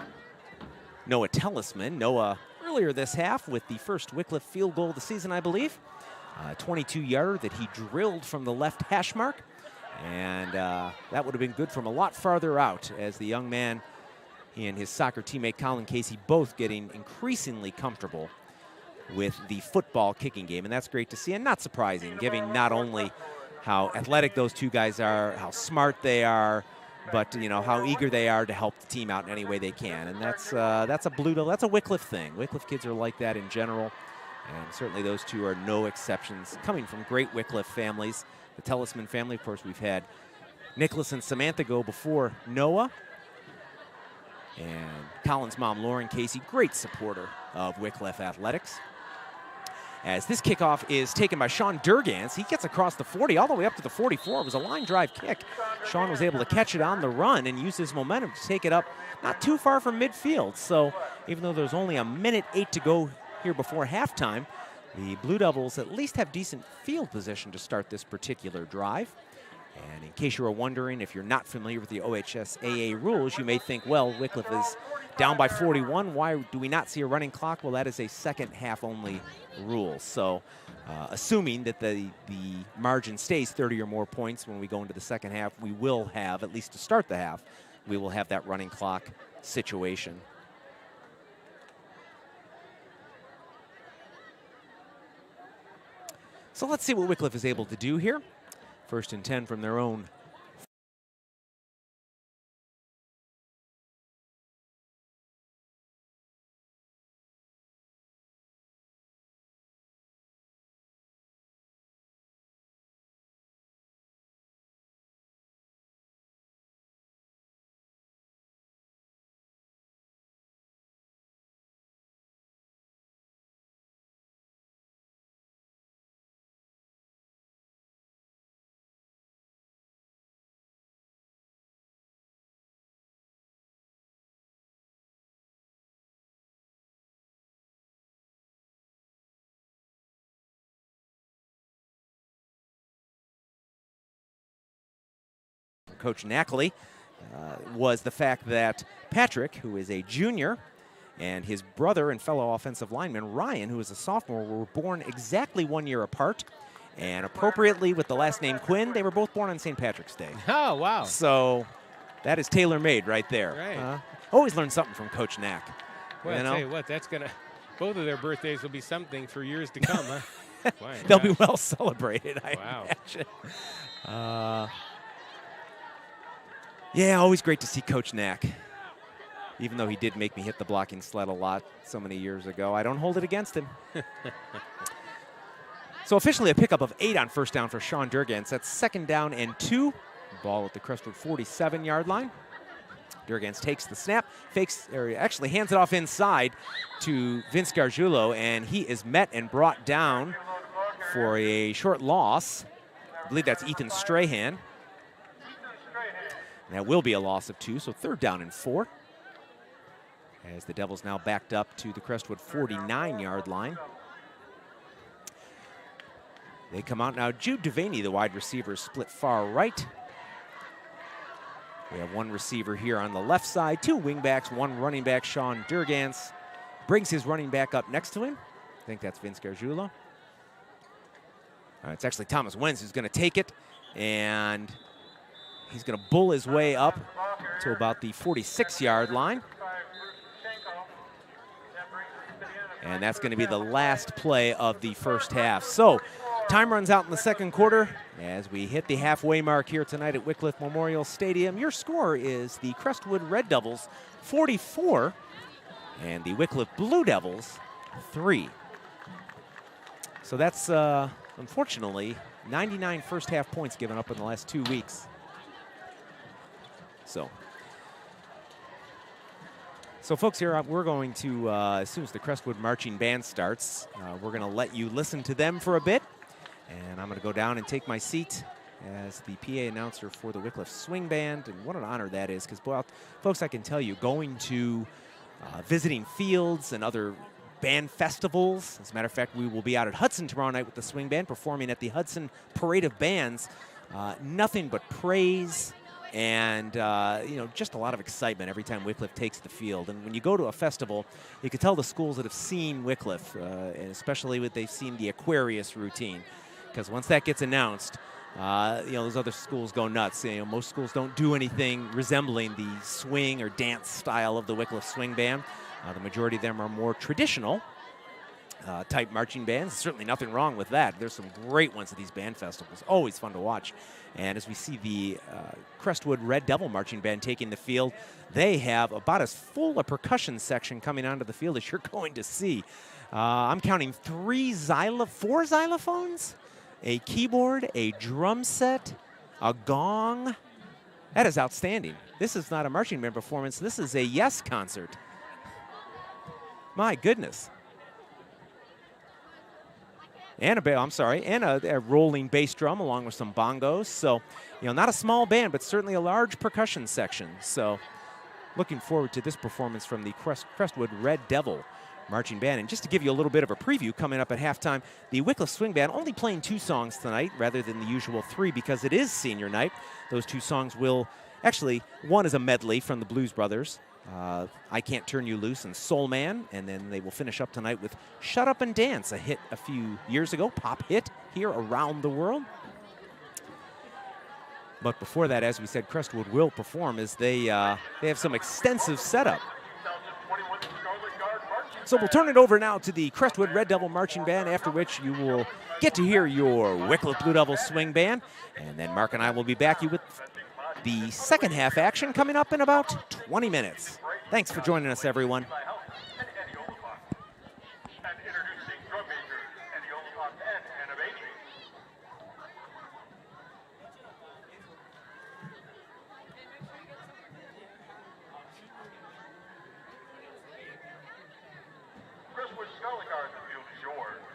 Noah Tellisman. Noah earlier this half with the first Wickliffe field goal of the season, I believe. 22-yarder that he drilled from the left hash mark. And that would have been good from a lot farther out, as the young man and his soccer teammate Colin Casey both getting increasingly comfortable with the football kicking game. And that's great to see, and not surprising, given not only how athletic those two guys are, how smart they are, but you know how eager they are to help the team out in any way they can. And that's a Blue Devil, that's a Wickliffe thing. Wickliffe kids are like that in general, and certainly those two are no exceptions. Coming from great Wickliffe families, the Tellisman family, of course, we've had Nicholas and Samantha go before Noah, and Colin's mom, Lauren Casey, great supporter of Wickliffe athletics. As this kickoff is taken by Sean Durgance, he gets across the 40 all the way up to the 44. It was a line drive kick. Sean was able to catch it on the run and use his momentum to take it up not too far from midfield. So even though there's only 1:08 to go here before halftime, the Blue Devils at least have decent field position to start this particular drive. And in case you were wondering, if you're not familiar with the OHSAA rules, you may think, well, Wickliffe is down by 41. Why do we not see a running clock? Well, that is a second half only rule. So assuming that the margin stays 30 or more points when we go into the second half, we will have, at least to start the half, we will have that running clock situation. So let's see what Wickliffe is able to do here. First and 10 from their own. Coach Knackley was the fact that Patrick, who is a junior, and his brother and fellow offensive lineman Ryan, who is a sophomore, were born exactly 1 year apart. And appropriately, with the last name Quinn, they were both born on St. Patrick's Day. Oh, wow. So that is tailor-made right there. Right. Always learn something from Coach Knack. Well, I'll tell you what, that's going to, both of their birthdays will be something for years to come, huh? They'll be well celebrated, I imagine. Yeah, always great to see Coach Knack. Even though he did make me hit the blocking sled a lot so many years ago, I don't hold it against him. So officially a pickup of 8 on first down for Sean Durgans. That's 2nd down and 2. Ball at the Crestwood 47-yard line. Durgans takes the snap, fakes, or actually hands it off inside to Vince Gargiulo, and he is met and brought down for a short loss. I believe that's Ethan Strahan. And that will be a loss of 2, so 3rd down and 4. As the Devils now backed up to the Crestwood 49-yard line. They come out now. Jude Devaney, the wide receiver, split far right. We have one receiver here on the left side, 2 wingbacks, 1 running back. Sean Durgans brings his running back up next to him. I think that's Vince Gargiulo. It's actually Thomas Wenz who's going to take it, and he's going to bull his way up to about the 46-yard line. And that's going to be the last play of the first half. So time runs out in the second quarter as we hit the halfway mark here tonight at Wickliffe Memorial Stadium. Your score is the Crestwood Red Devils 44 and the Wickliffe Blue Devils 3. So that's, unfortunately, 99 first half points given up in the last 2 weeks. So folks, here we're going to, as soon as the Crestwood Marching Band starts, we're going to let you listen to them for a bit. And I'm going to go down and take my seat as the PA announcer for the Wickliffe Swing Band. And what an honor that is, because, well, folks, I can tell you, going to visiting fields and other band festivals. As a matter of fact, we will be out at Hudson tomorrow night with the Swing Band, performing at the Hudson Parade of Bands. Nothing but praise. And, you know, just a lot of excitement every time Wickliffe takes the field. And when you go to a festival, you can tell the schools that have seen Wickliffe, and especially when they've seen the Aquarius routine. Because once that gets announced, you know, those other schools go nuts. You know, most schools don't do anything resembling the swing or dance style of the Wickliffe Swing Band. The majority of them are more traditional type marching bands. Certainly nothing wrong with that. There's some great ones at these band festivals. Always fun to watch. And as we see the Crestwood Red Devil Marching Band taking the field, they have about as full a percussion section coming onto the field as you're going to see. I'm counting 4 xylophones, a keyboard, a drum set, a gong. That is outstanding. This is not a marching band performance. This is a Yes concert. My goodness. And a rolling bass drum along with some bongos. So, you know, not a small band, but certainly a large percussion section. So, looking forward to this performance from the Crestwood Red Devil Marching Band. And just to give you a little bit of a preview, coming up at halftime, the Wickliffe Swing Band only playing 2 songs tonight rather than the usual 3 because it is senior night. Those 2 songs will, actually, one is a medley from the Blues Brothers. I Can't Turn You Loose and Soul Man, and then they will finish up tonight with Shut Up and Dance, a hit a few years ago, pop hit here around the world. But before that, as we said, Crestwood will perform as they have some extensive setup. So we'll turn it over now to the Crestwood Red Devil Marching Band, after which you will get to hear your Wickliffe Blue Devils swing band. And then Mark and I will be back with the second half action coming up in about 20 minutes. Thanks for joining us, everyone. Crestwood Scully Guard, the field is yours.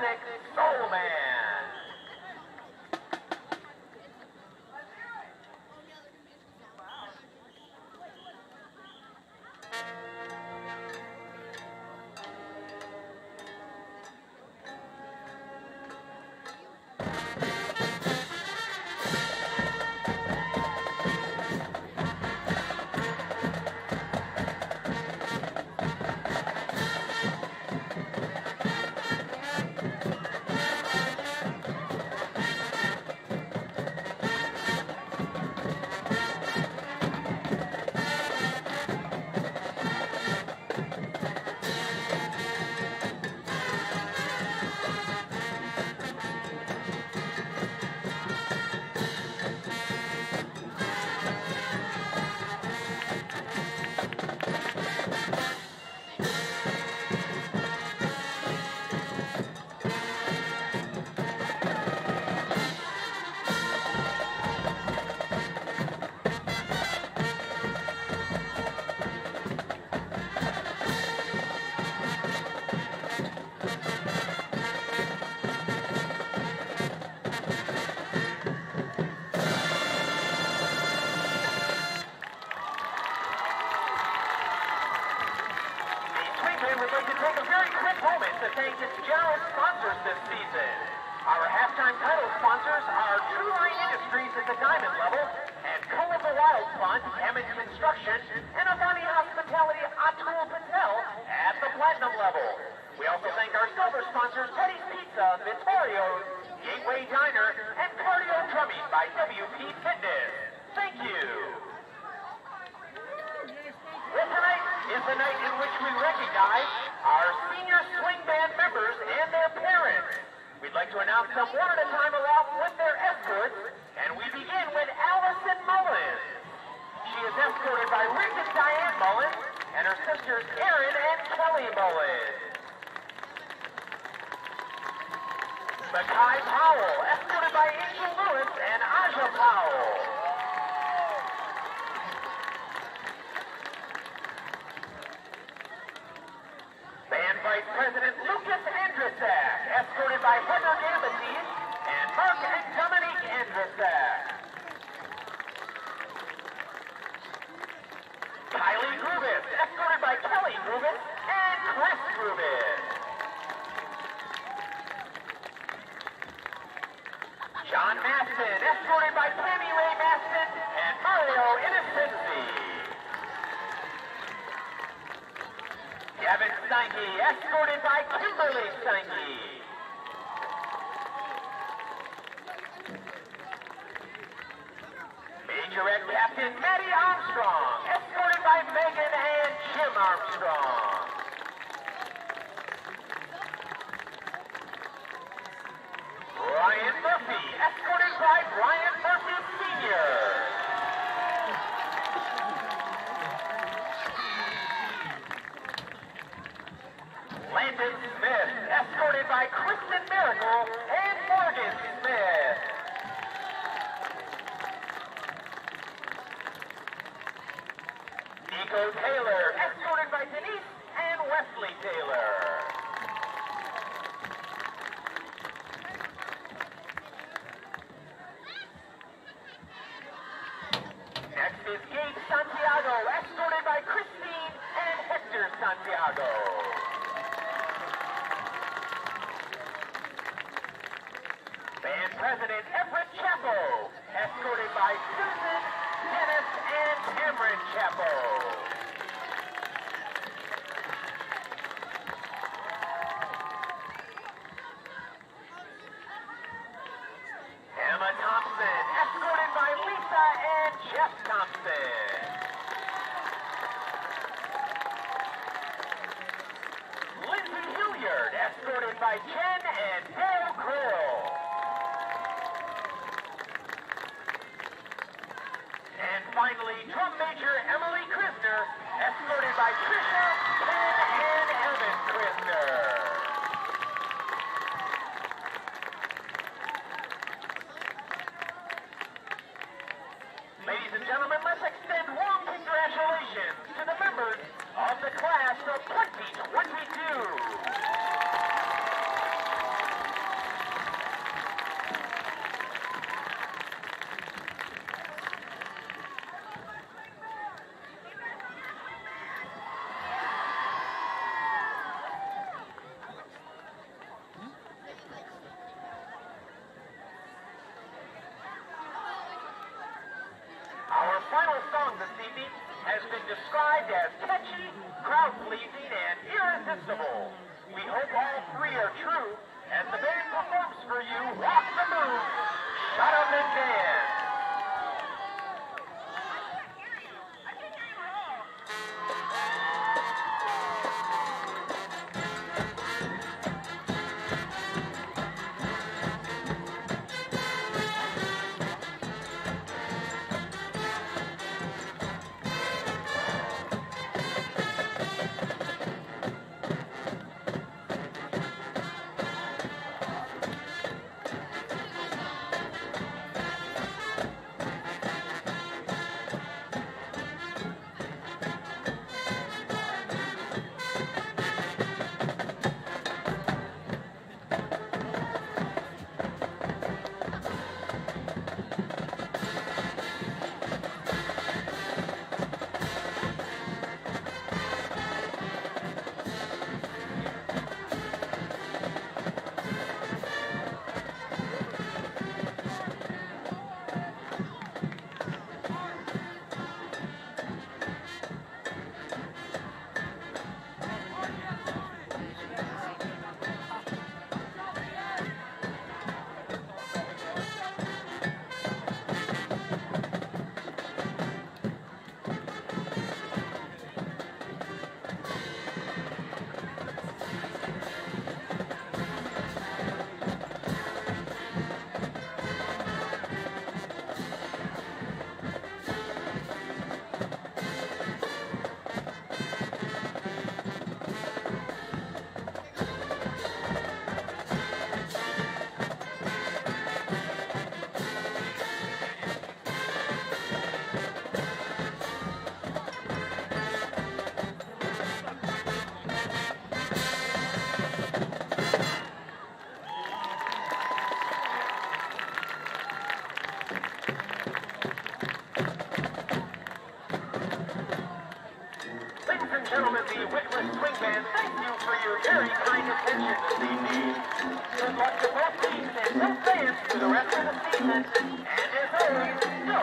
Classic Soul Man. We'd like to take a very quick moment to thank its general sponsors this season. Our halftime title sponsors are True Line Industries at the diamond level, and Cull of the Wild Fund, Hammond Construction, and Avani Hospitality Atul Patel at the platinum level. We also thank our silver sponsors, Teddy's Pizza, Vittorio's, Gateway Diner, and Cardio Drumming by WP Fitness. Thank you. Well, tonight is the night in which we recognize our senior swing band members and their parents. We'd like to announce them one at a time along with their escorts, and we begin with Allison Mullins. She is escorted by Rick and Diane Mullins and her sisters Erin and Kelly Mullins. Makai Powell, escorted by Angel Lewis and Aja Powell. Band Vice President Lucas Andrzejczak, escorted by Heather Gambasine and Mark and Dominique Andrzejczak. Kylie Grubis, escorted by Kelly Grubis and Chris Grubis. John Maston, escorted by Tammy Ray Maston and Mario Innocenzi. Gavin Steinke, escorted by Kimberly Steinke. Majorette Captain Maddie Armstrong, escorted by Megan and Jim Armstrong. Brian Murphy, escorted by Brian Murphy Sr. Landon Smith, escorted by Kristen Miracle and Morgan Smith. Nico Taylor, escorted by Denise and Wesley Taylor. Next is Gabe Santiago, escorted by Christine and Hector Santiago. Band President Everett Chapo, escorted by Susan, Dennis, and Cameron Chapo. Emma Thompson, escorted by Lisa and Jeff Thompson. Lindsay Hilliard, escorted by Jen and Bill Grill. And finally, Drum Major Emily Krisner, escorted by Trisha, Ken, and Evan Krisner. Ladies and gentlemen, let's extend warm congratulations to the members of the class of 2022. evening has been described as catchy, crowd-pleasing, and irresistible. We hope all three are true as the band performs for you Walk the Moon, Shut Up and Dance. Gentlemen, the Wickliffe Swing Band, thank you for your very kind attention this evening. Good luck to both teams and both bands through the rest of the season. And as always, go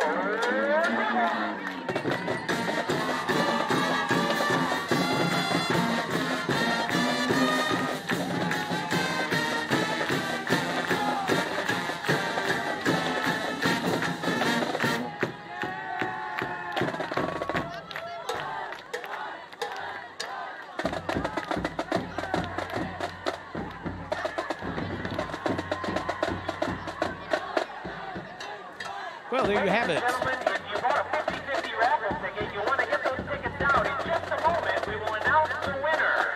Well, there you have it. Gentlemen, if you bought a 50-50 raffle ticket, you want to get those tickets out. In just a moment, we will announce the winner.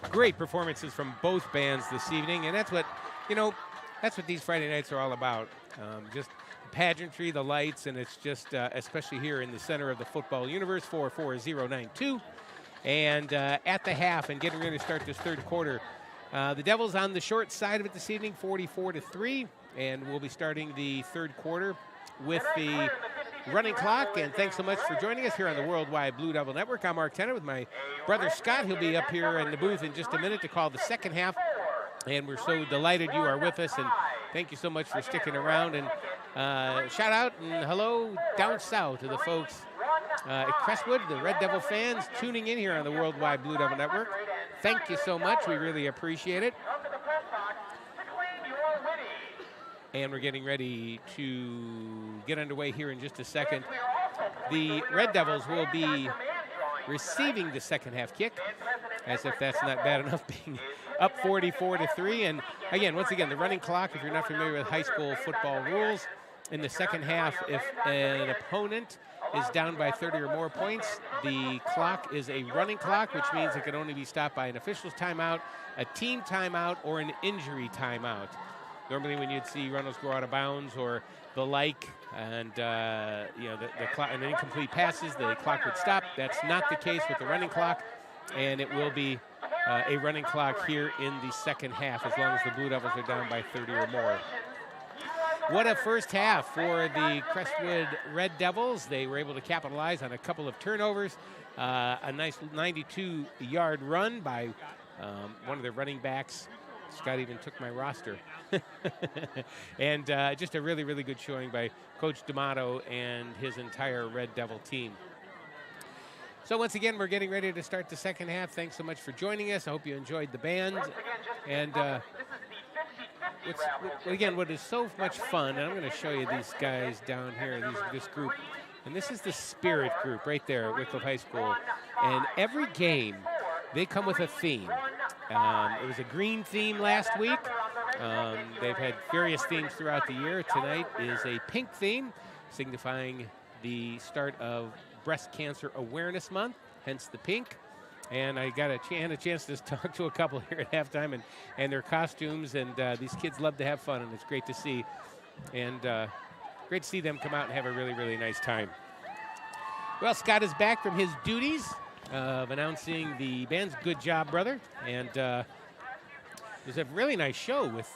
Great performances from both bands this evening, and that's what, that's what these Friday nights are all about. Just the pageantry, the lights, and it's just, especially here in the center of the football universe, 44092. And at the half and getting ready to start this third quarter, the Devils on the short side of it this evening, 44-3, and we'll be starting the third quarter with the running clock. And thanks so much for joining us here on the Worldwide Blue Devil Network. I'm Mark Tennant with my brother Scott. He'll be up here in the booth in just a minute to call the second half. And we're so delighted you are with us, and thank you so much for sticking around. And shout out and hello down south to the folks at Crestwood, the Red Devil fans tuning in here on the Worldwide Blue Devil Network. Thank you so much. We really appreciate it. And we're getting ready to get underway here in just a second. The Red Devils will be receiving the second half kick, as if that's not bad enough, being up 44-3. And again, once again, the running clock, if you're not familiar with high school football rules, in the second half, if an opponent is down by 30 or more points, the clock is a running clock, which means it can only be stopped by an official's timeout, a team timeout, or an injury timeout. Normally when you'd see runners go out of bounds or the like, and the clock, and incomplete passes, the clock would stop. That's not the case with the running clock, and it will be a running clock here in the second half as long as the Blue Devils are down by 30 or more. What a first half for the Crestwood Red Devils. They were able to capitalize on a couple of turnovers, a nice 92-yard run by one of their running backs Scott even took my roster. And just a really, really good showing by Coach D'Amato and his entire Red Devil team. So once again, we're getting ready to start the second half. Thanks so much for joining us. I hope you enjoyed the band. And what is so much fun, and I'm going to show you these guys down here, this group. And this is the Spirit group right there at Wickliffe High School. And every game, they come with a theme. It was a green theme last week. They've had various themes throughout the year. Tonight is a pink theme, signifying the start of Breast Cancer Awareness Month, hence the pink. And I got a chance to talk to a couple here at halftime and their costumes. And these kids love to have fun, and it's great to see. And great to see them come out and have a really, really nice time. Well, Scott is back from his duties of announcing the band's Good Job, Brother. And it was a really nice show with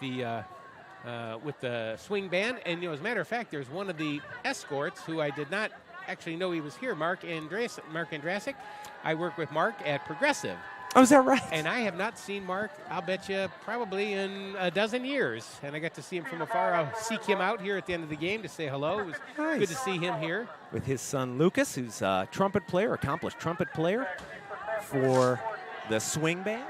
the swing band. And, you know, as a matter of fact, there's one of the escorts who I did not actually know he was here, Mark Andrasic. I work with Mark at Progressive. Oh, is that right? And I have not seen Mark, I'll bet you, probably in a dozen years. And I got to see him from afar. I'll seek him out here at the end of the game to say hello. It was good to see him here. With his son, Lucas, who's a trumpet player, accomplished trumpet player for the swing band.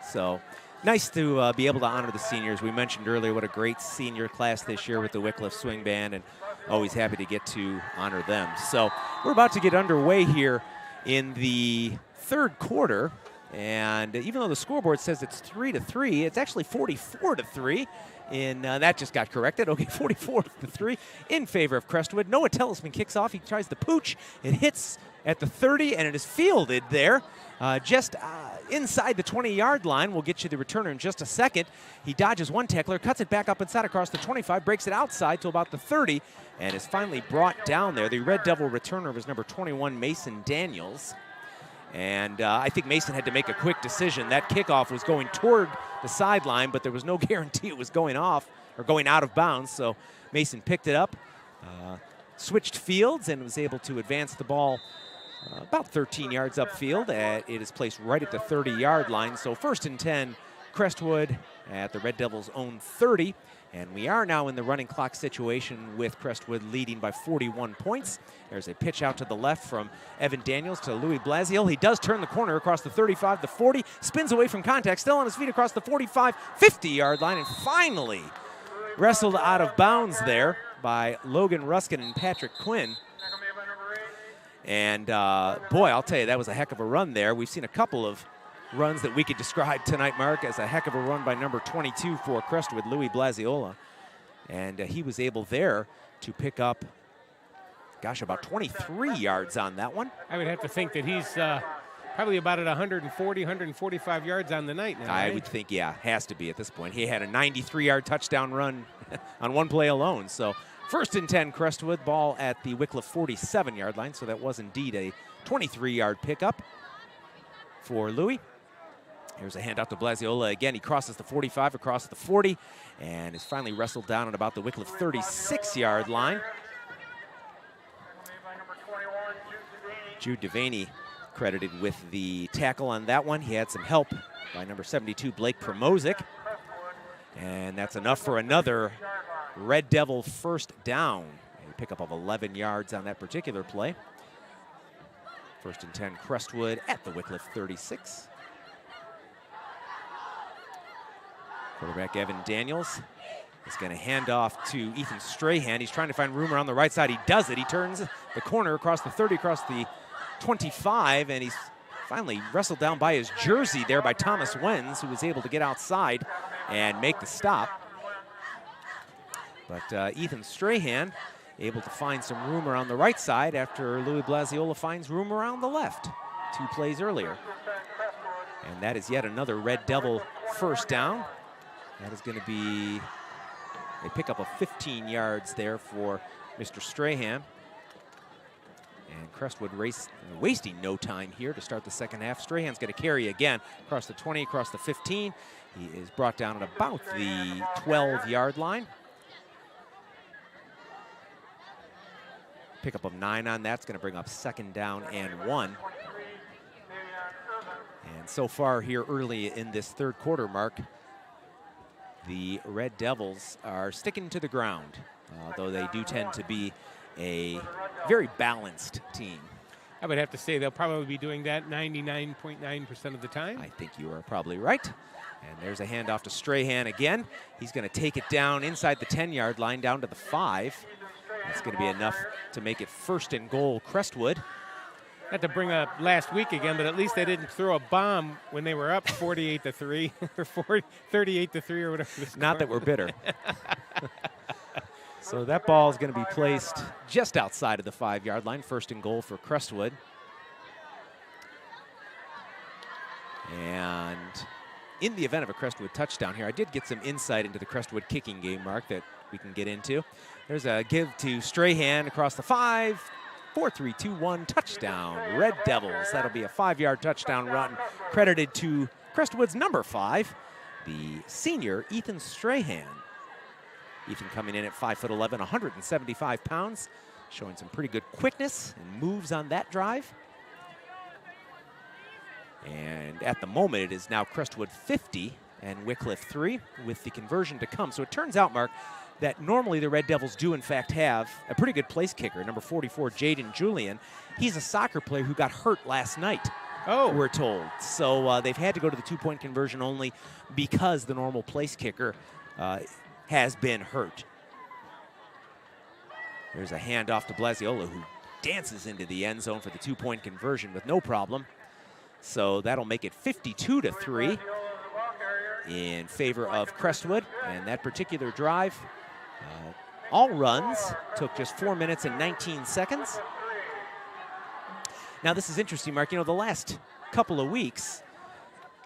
So nice to be able to honor the seniors. We mentioned earlier what a great senior class this year with the Wickliffe Swing Band, and always happy to get to honor them. So we're about to get underway here in the third quarter. And even though the scoreboard says it's 3-3, it's actually 44-3. That just got corrected. Okay, 44-3 in favor of Crestwood. Noah Tellisman kicks off. He tries the pooch. It hits at the 30, and it is fielded there just inside the 20-yard line. We'll get you the returner in just a second. He dodges one tackler, cuts it back up inside across the 25, breaks it outside to about the 30, and is finally brought down there. The Red Devil returner was number 21, Mason Daniels. And I think Mason had to make a quick decision. That kickoff was going toward the sideline, but there was no guarantee it was going off or going out of bounds. So Mason picked it up, switched fields, and was able to advance the ball about 13 yards upfield. It is placed right at the 30-yard line. So 1st and 10, Crestwood at the Red Devils' own 30. And we are now in the running clock situation with Crestwood leading by 41 points. There's a pitch out to the left from Evan Daniels to Louis Blasiel. He does turn the corner across the 35, the 40, spins away from contact, still on his feet across the 45, 50-yard line, and finally wrestled out of bounds there by Logan Ruskin and Patrick Quinn. And boy, I'll tell you, that was a heck of a run there. We've seen a couple of runs that we could describe tonight, Mark, as a heck of a run by number 22 for Crestwood, Louis Blasiola. And he was able there to pick up, gosh, about 23 yards on that one. I would have to think that he's probably about at 140, 145 yards on the night now. I would think, yeah, has to be at this point. He had a 93-yard touchdown run on one play alone. So 1st and 10, Crestwood, ball at the Wickliffe 47-yard line. So that was indeed a 23-yard pickup for Louis. Here's a handoff to Blasiola again. He crosses the 45, across the 40, and is finally wrestled down at about the Wickliffe 36-yard line. Jude Devaney credited with the tackle on that one. He had some help by number 72, Blake Promozic. And that's enough for another Red Devil first down. A pickup of 11 yards on that particular play. 1st and 10, Crestwood at the Wickliffe 36. Quarterback Evan Daniels is going to hand off to Ethan Strahan. He's trying to find room around the right side. He does it. He turns the corner across the 30, across the 25, and he's finally wrestled down by his jersey there by Thomas Wenz, who was able to get outside and make the stop. But Ethan Strahan able to find some room around the right side after Louis Blasiola finds room around the left 2 plays earlier. And that is yet another Red Devil first down. That is going to be a pickup of 15 yards there for Mr. Strahan. And Crestwood wasting no time here to start the second half. Strahan's going to carry again across the 20, across the 15. He is brought down at about the 12-yard line. Pickup of 9 on that's going to bring up 2nd down and 1. And so far here early in this third quarter, Mark, the Red Devils are sticking to the ground, though they do tend to be a very balanced team. I would have to say they'll probably be doing that 99.9% of the time. I think you are probably right. And there's a handoff to Strahan again. He's going to take it down inside the 10-yard line, down to the 5. That's going to be enough to make it 1st and goal, Crestwood. Not to bring up last week again, but at least they didn't throw a bomb when they were up 48-3 or 38-3 or whatever. Not that we're bitter. So that ball is going to be placed just outside of the 5-yard line, 1st and goal for Crestwood. And in the event of a Crestwood touchdown here, I did get some insight into the Crestwood kicking game, Mark, that we can get into. There's a give to Strahan across the 5. 4-3-2-1 touchdown, Red Devils. That'll be a 5-yard touchdown run credited to Crestwood's number 5, the senior Ethan Strahan. Ethan coming in at 5'11", 175 pounds, showing some pretty good quickness and moves on that drive. And at the moment, it is now Crestwood 50 and Wickliffe 3 with the conversion to come. So it turns out, Mark, that normally the Red Devils do in fact have a pretty good place kicker, number 44, Jaden Julian. He's a soccer player who got hurt last night, we're told. So they've had to go to the 2-point conversion only because the normal place kicker has been hurt. There's a handoff to Blaziola, who dances into the end zone for the 2-point conversion with no problem. So that'll make it 52-3 in favor of Crestwood. And that particular drive, all runs took just 4 minutes and 19 seconds. Now this is interesting, Mark. You know, the last couple of weeks,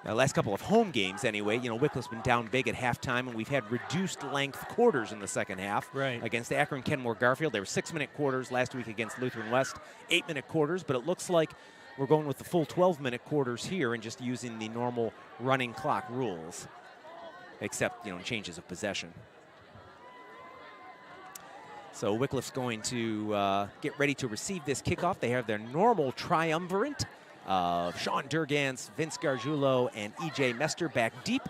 last couple of home games anyway, you know, Wickliffe's been down big at halftime, and we've had reduced length quarters in the second half. Right. Against Akron Kenmore Garfield, they were 6-minute quarters last week against Lutheran West, 8-minute quarters, but it looks like we're going with the full 12-minute quarters here and just using the normal running clock rules, except, you know, changes of possession. So Wickliffe's going to get ready to receive this kickoff. They have their normal triumvirate of Sean Durgans, Vince Gargiulo, and E.J. Mester back deep.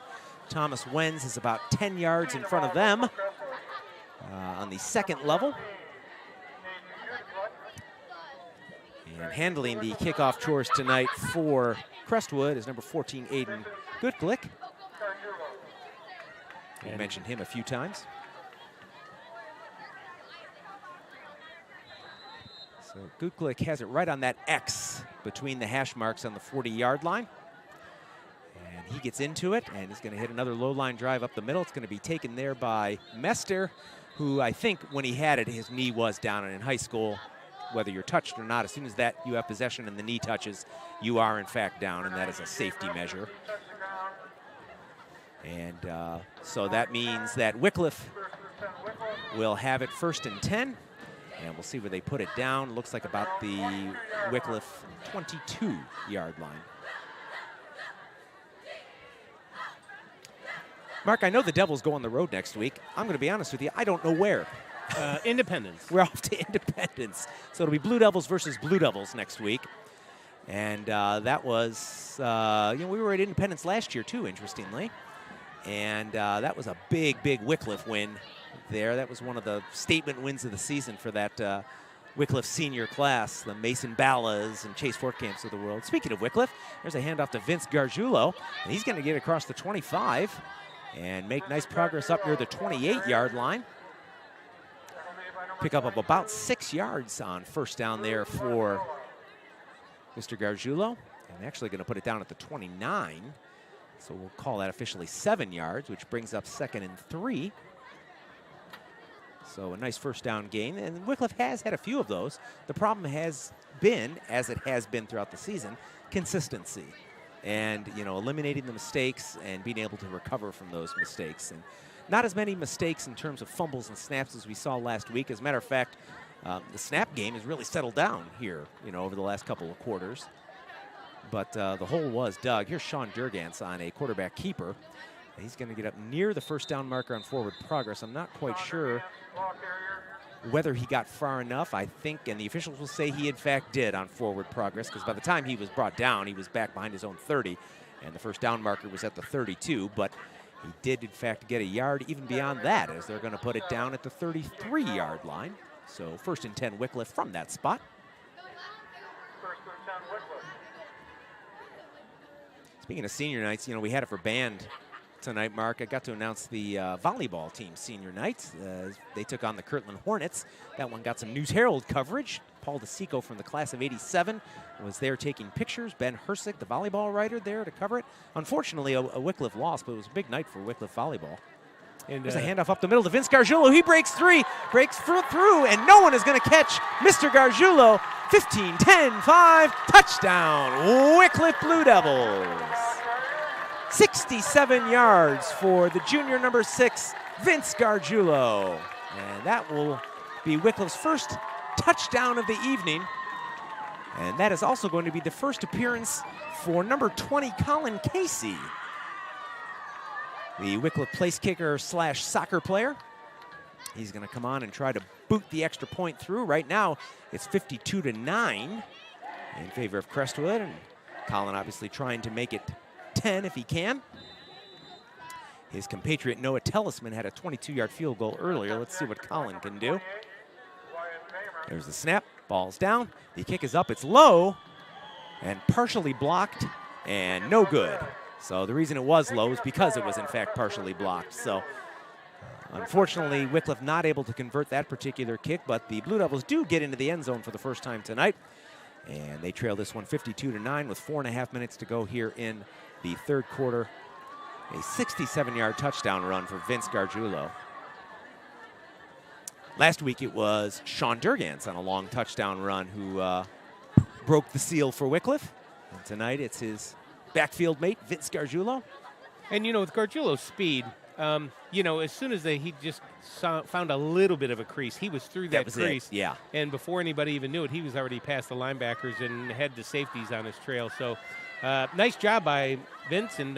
Thomas Wenz is about 10 yards in front of them on the second level. And handling the kickoff chores tonight for Crestwood is number 14, Aiden Goodglick. We mentioned him a few times. So Goodglick has it right on that X between the hash marks on the 40-yard line. And he gets into it, and he's going to hit another low-line drive up the middle. It's going to be taken there by Mester, who I think when he had it, his knee was down. And in high school, whether you're touched or not, as soon as that you have possession and the knee touches, you are in fact down, and that is a safety measure. And so that means that Wickliffe will have it 1st and 10. And we'll see where they put it down. Looks like about the Wickliffe 22-yard line. Mark, I know the Devils go on the road next week. I'm going to be honest with you, I don't know where. Independence. We're off to Independence. So it'll be Blue Devils versus Blue Devils next week. And that was, you know, we were at Independence last year too, interestingly. And that was a big, big Wickliffe win there. That was one of the statement wins of the season for that Wickliffe senior class, the Mason Ballas and Chase Fortcamps of the world. Speaking of Wickliffe, there's a handoff to Vince Gargiulo, and he's going to get across the 25 and make nice progress up near the 28-yard line. Pick up of about 6 yards on first down there for Mr. Gargiulo, and actually going to put it down at the 29. So we'll call that officially 7 yards, which brings up 2nd and 3. So a nice first down gain, and Wickliffe has had a few of those. The problem has been, as it has been throughout the season, consistency. And, you know, eliminating the mistakes and being able to recover from those mistakes. And not as many mistakes in terms of fumbles and snaps as we saw last week. As a matter of fact, the snap game has really settled down here, you know, over the last couple of quarters. But the hole was dug. Here's Sean Durgans on a quarterback keeper. He's going to get up near the first down marker on forward progress. I'm not quite sure whether he got far enough. I think, and the officials will say he in fact did on forward progress, because by the time he was brought down, he was back behind his own 30, and the first down marker was at the 32. But He did, in fact, get a yard even beyond that, as they're going to put it down at the 33-yard line. So 1st and 10 Wickliffe from that spot. Speaking of senior nights, you know, we had it for band tonight, Mark. I got to announce the volleyball team senior night. They took on the Kirtland Hornets. That one got some News Herald coverage. Paul DeSico from the class of '87 was there taking pictures. Ben Hersick, the volleyball writer, there to cover it. Unfortunately, a Wickliffe loss, but it was a big night for Wickliffe volleyball. And there's a handoff up the middle to Vince Gargiulo. He breaks through, and no one is going to catch Mr. Gargiulo. 15, 10, 5, touchdown, Wickliffe Blue Devils. 67 yards for the junior number 6, Vince Gargiulo. And that will be Wickliffe's first touchdown of the evening. And that is also going to be the first appearance for number 20, Colin Casey, the Wickliffe place kicker / soccer player. He's going to come on and try to boot the extra point through. Right now, it's 52-9 in favor of Crestwood. And Colin obviously trying to make it 10 if he can. His compatriot Noah Tellisman had a 22-yard field goal earlier. Let's see what Colin can do. There's the snap. Ball's down. The kick is up. It's low and partially blocked and no good. So the reason it was low is because it was, in fact, partially blocked. So unfortunately, Wickliffe not able to convert that particular kick, but the Blue Devils do get into the end zone for the first time tonight. And they trail this one 52-9 with 4.5 minutes to go here in the third quarter. A 67-yard touchdown run for Vince Gargiulo. Last week it was Sean Durgans on a long touchdown run who broke the seal for Wickliffe. And tonight it's his backfield mate, Vince Gargiulo. And, you know, with Gargiulo's speed, you know, as soon as he just found a little bit of a crease, he was through that crease. Yeah. And before anybody even knew it, he was already past the linebackers and had the safeties on his trail. So nice job by Vince. And,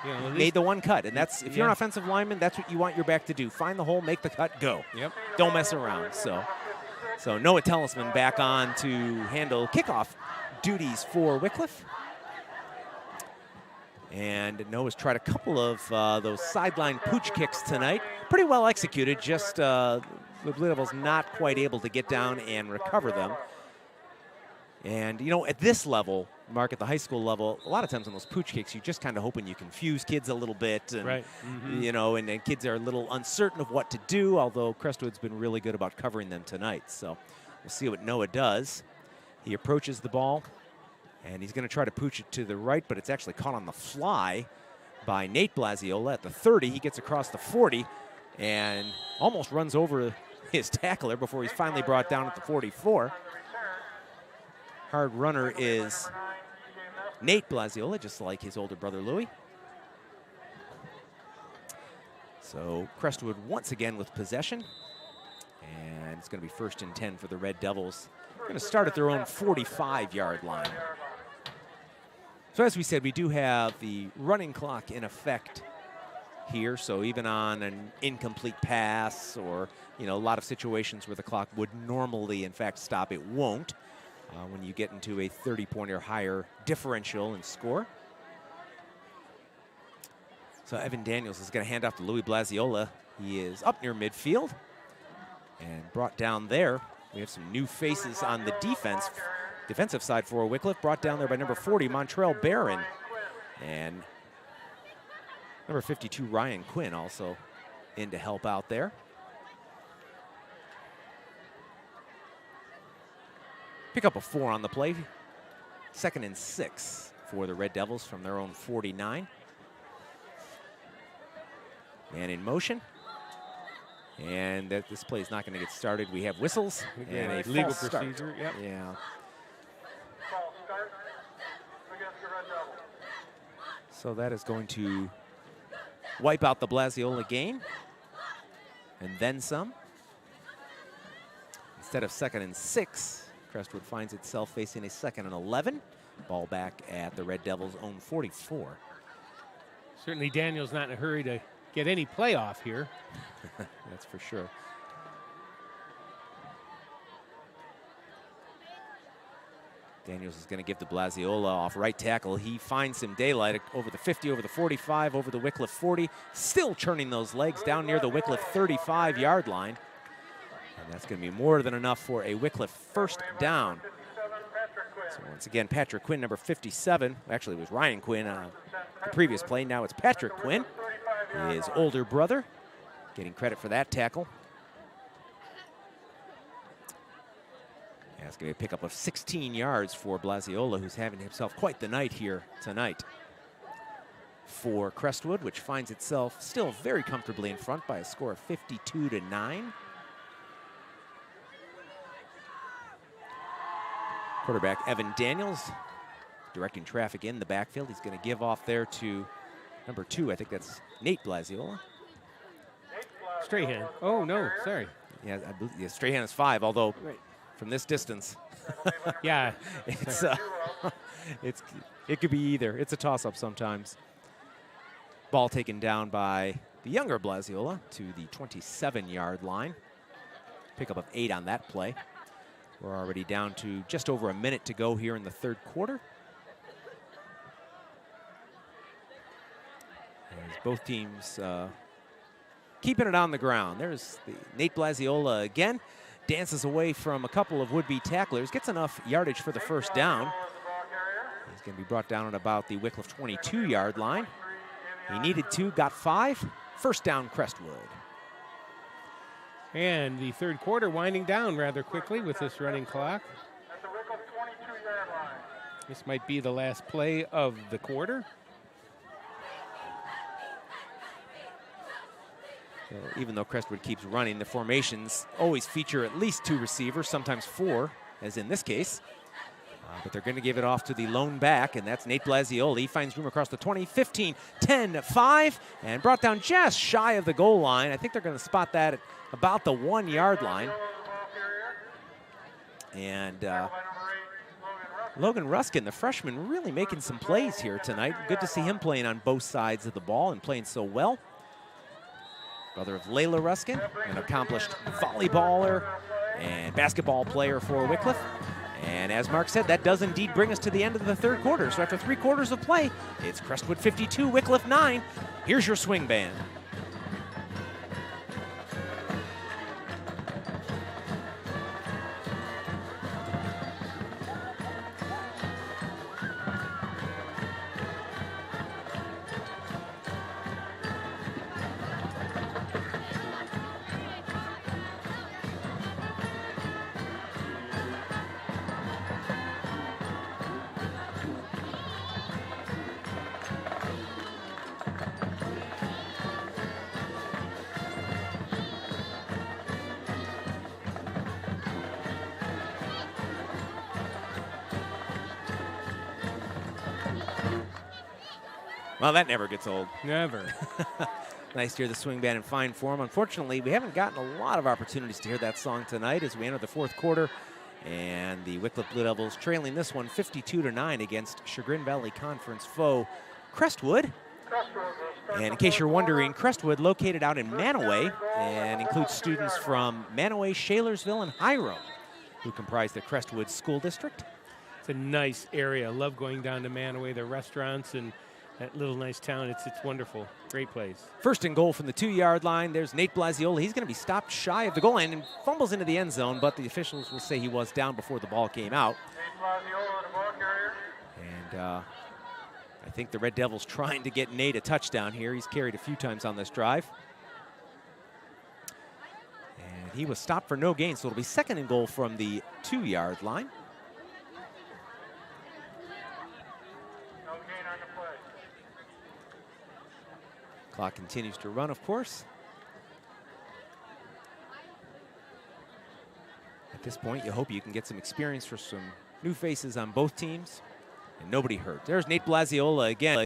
you know, made the one cut. And that's, if you're an offensive lineman, that's what you want your back to do. Find the hole, make the cut, go. Yep. Don't mess around. So Noah Tellisman back on to handle kickoff duties for Wickliffe. And Noah's tried a couple of those sideline pooch kicks tonight. Pretty well executed, just the Blue Devils not quite able to get down and recover them. And, you know, at this level, Mark, at the high school level, a lot of times on those pooch kicks, you're just kind of hoping you confuse kids a little bit. And, right. Mm-hmm. You know, and kids are a little uncertain of what to do, although Crestwood's been really good about covering them tonight. So we'll see what Noah does. He approaches the ball. And he's going to try to pooch it to the right, but it's actually caught on the fly by Nate Blaziola at the 30. He gets across the 40 and almost runs over his tackler before he's finally brought down at the 44. Hard runner is Nate Blaziola, just like his older brother Louis. So Crestwood once again with possession. And it's going to be 1st and 10 for the Red Devils. They're going to start at their own 45-yard line. So as we said, we do have the running clock in effect here. So even on an incomplete pass or, you know, a lot of situations where the clock would normally, in fact, stop, it won't when you get into a 30-point or higher differential in score. So Evan Daniels is going to hand off to Louis Blaziola. He is up near midfield and brought down there. We have some new faces on the defensive side for Wickliffe, brought down there by number 40, Montrell Barron. And number 52, Ryan Quinn, also in to help out there. Pick up a 4 on the play. 2nd and 6 for the Red Devils from their own 49. Man in motion. And this play is not going to get started. We have whistles and a legal false procedure. Start. Yep. Yeah. So that is going to wipe out the Blaziola gain. And then some. Instead of 2nd and 6, Crestwood finds itself facing a 2nd and 11. Ball back at the Red Devils' own 44. Certainly Daniel's not in a hurry to get any playoff here. That's for sure. Daniels is going to give the Blaziola off right tackle. He finds some daylight over the 50, over the 45, over the Wickliffe 40, still churning those legs down near the Wickliffe 35-yard line. And that's going to be more than enough for a Wickliffe first down. So once again, Patrick Quinn, number 57. Actually, it was Ryan Quinn the previous play. Now it's Patrick Quinn, his older brother, getting credit for that tackle. That's going to be a pickup of 16 yards for Blaziola, who's having himself quite the night here tonight. For Crestwood, which finds itself still very comfortably in front by a score of 52-9. Quarterback Evan Daniels directing traffic in the backfield. He's going to give off there to number 2. I think that's Nate Blaziola. Strahan. Oh, no, sorry. Yeah, I believe, yeah, Strahan is 5, although from this distance, yeah, it could be either. It's a toss-up sometimes. Ball taken down by the younger Blaziola to the 27-yard line. Pickup of 8 on that play. We're already down to just over a minute to go here in the third quarter. As both teams keeping it on the ground. There's the Nate Blaziola again. Dances away from a couple of would-be tacklers. Gets enough yardage for the first down. He's going to be brought down at about the Wickliffe 22-yard line. He needed 2, got 5. First down, Crestwood. And the third quarter winding down rather quickly with this running clock. This might be the last play of the quarter. So even though Crestwood keeps running, the formations always feature at least 2 receivers, sometimes 4, as in this case. But they're going to give it off to the lone back, and that's Nate Blaziola. He finds room across the 20, 15, 10, 5, and brought down just shy of the goal line. I think they're going to spot that at about the 1-yard line. And Logan Ruskin, the freshman, really making some plays here tonight. Good to see him playing on both sides of the ball and playing so well. Brother of Layla Ruskin, an accomplished volleyballer and basketball player for Wickliffe. And as Mark said, that does indeed bring us to the end of the third quarter. So after 3 quarters of play, it's Crestwood 52, Wickliffe 9. Here's your swing band. Well, that never gets old. Never. Nice to hear the swing band in fine form. Unfortunately, we haven't gotten a lot of opportunities to hear that song tonight as we enter the fourth quarter. And the Wickliffe Blue Devils trailing this one 52-9 against Chagrin Valley Conference foe Crestwood. And in case you're wondering, Crestwood located out in Manaway and includes students from Manaway, Shalersville, and Hiram, who comprise the Crestwood School District. It's a nice area. I love going down to Manaway, the restaurants and that little nice town. It's wonderful. Great place. First and goal from the 2-yard line. There's Nate Blaziola. He's going to be stopped shy of the goal line and fumbles into the end zone, but the officials will say he was down before the ball came out. And I think the Red Devils trying to get Nate a touchdown here. He's carried a few times on this drive. And he was stopped for no gain, so it'll be second and goal from the 2-yard line. Clock continues to run, of course. At this point, you hope you can get some experience for some new faces on both teams. And nobody hurt. There's Nate Blaziola again.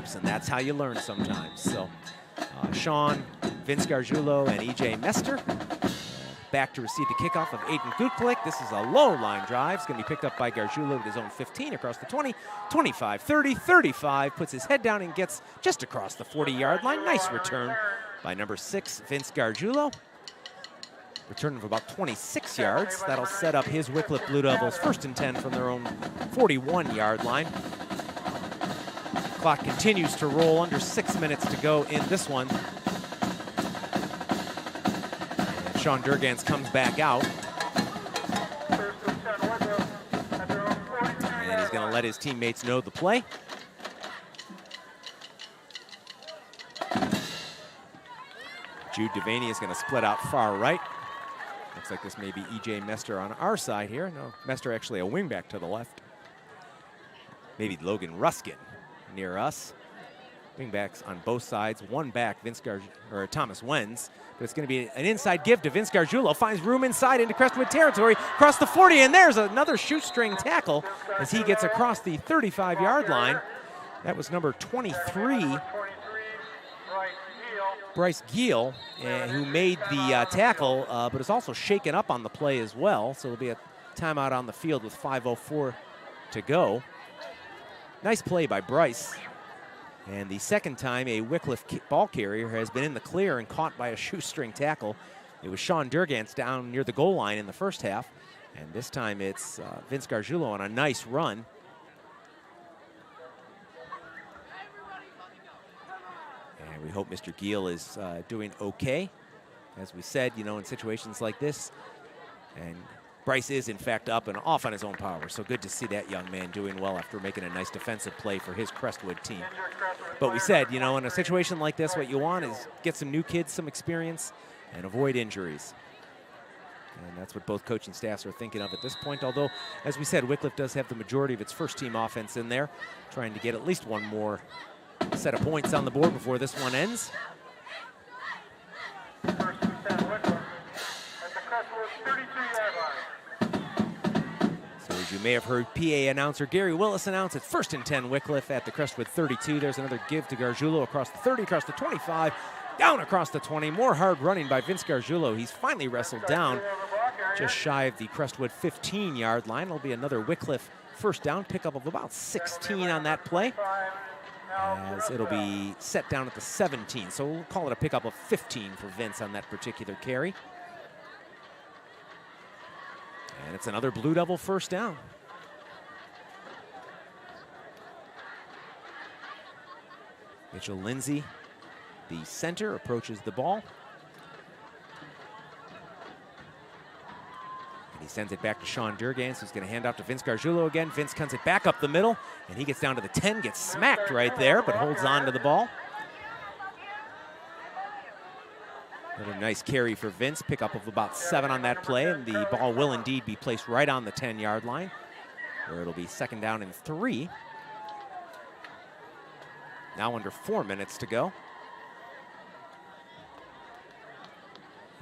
attempts, and that's how you learn sometimes. So Sean, Vince Gargiulo, and E.J. Mester back to receive the kickoff of Aiden Gutglick. This is a low line drive. It's going to be picked up by Gargiulo at his own 15 across the 20, 25, 30, 35. Puts his head down and gets just across the 40-yard line. Nice return by number 6, Vince Gargiulo. Return of about 26 yards. That'll set up his Wickliffe Blue Devils 1st and 10 from their own 41-yard line. Clock continues to roll, under 6 minutes to go in this one. And Sean Durgans comes back out. And he's going to let his teammates know the play. Jude Devaney is going to split out far right. Looks like this may be E.J. Mester on our side here. No, Mester actually a wingback to the left. Maybe Logan Ruskin near us. Wingbacks on both sides. One back, Thomas Wenz. But it's going to be an inside give to Vince Gargiulo. Finds room inside into Crestwood territory. Across the 40, and there's another shoestring tackle as he gets across the 35-yard line. That was number 23. Bryce Giel, who made the tackle, but is also shaken up on the play as well. So it'll be a timeout on the field with 5:04 to go. Nice play by Bryce. And the second time a Wickliffe ball carrier has been in the clear and caught by a shoestring tackle. It was Sean Durgans down near the goal line in the first half. And this time it's Vince Gargiulo on a nice run. And we hope Mr. Giel is doing okay. As we said, you know, in situations like this. And Bryce is, in fact, up and off on his own power. So good to see that young man doing well after making a nice defensive play for his Crestwood team. But we said, you know, in a situation like this, what you want is get some new kids some experience and avoid injuries. And that's what both coaching staffs are thinking of at this point. Although, as we said, Wickliffe does have the majority of its first-team offense in there, trying to get at least one more set of points on the board before this one ends. First and 10, Wickliffe at the Crestwood 32-yard line. So as you may have heard PA announcer Gary Willis announce, it's 1st and 10 Wickliffe at the Crestwood 32. There's another give to Gargiulo across the 30, across the 25, down across the 20. More hard running by Vince Gargiulo. He's finally wrestled down just shy of the Crestwood 15-yard line. It'll be another Wickliffe first down, pickup of about 16 on that play, as it'll be set down at the 17. So we'll call it a pickup of 15 for Vince on that particular carry. And it's another Blue Devil first down. Mitchell Lindsay, the center, approaches the ball. And he sends it back to Sean Durgans, who's going to hand off to Vince Gargiulo again. Vince cuts it back up the middle, and he gets down to the 10, gets smacked right there, but holds on to the ball. Another nice carry for Vince, pickup of about 7 on that play, and the ball will indeed be placed right on the 10-yard line, where it'll be 2nd down and 3. Now under 4 minutes to go.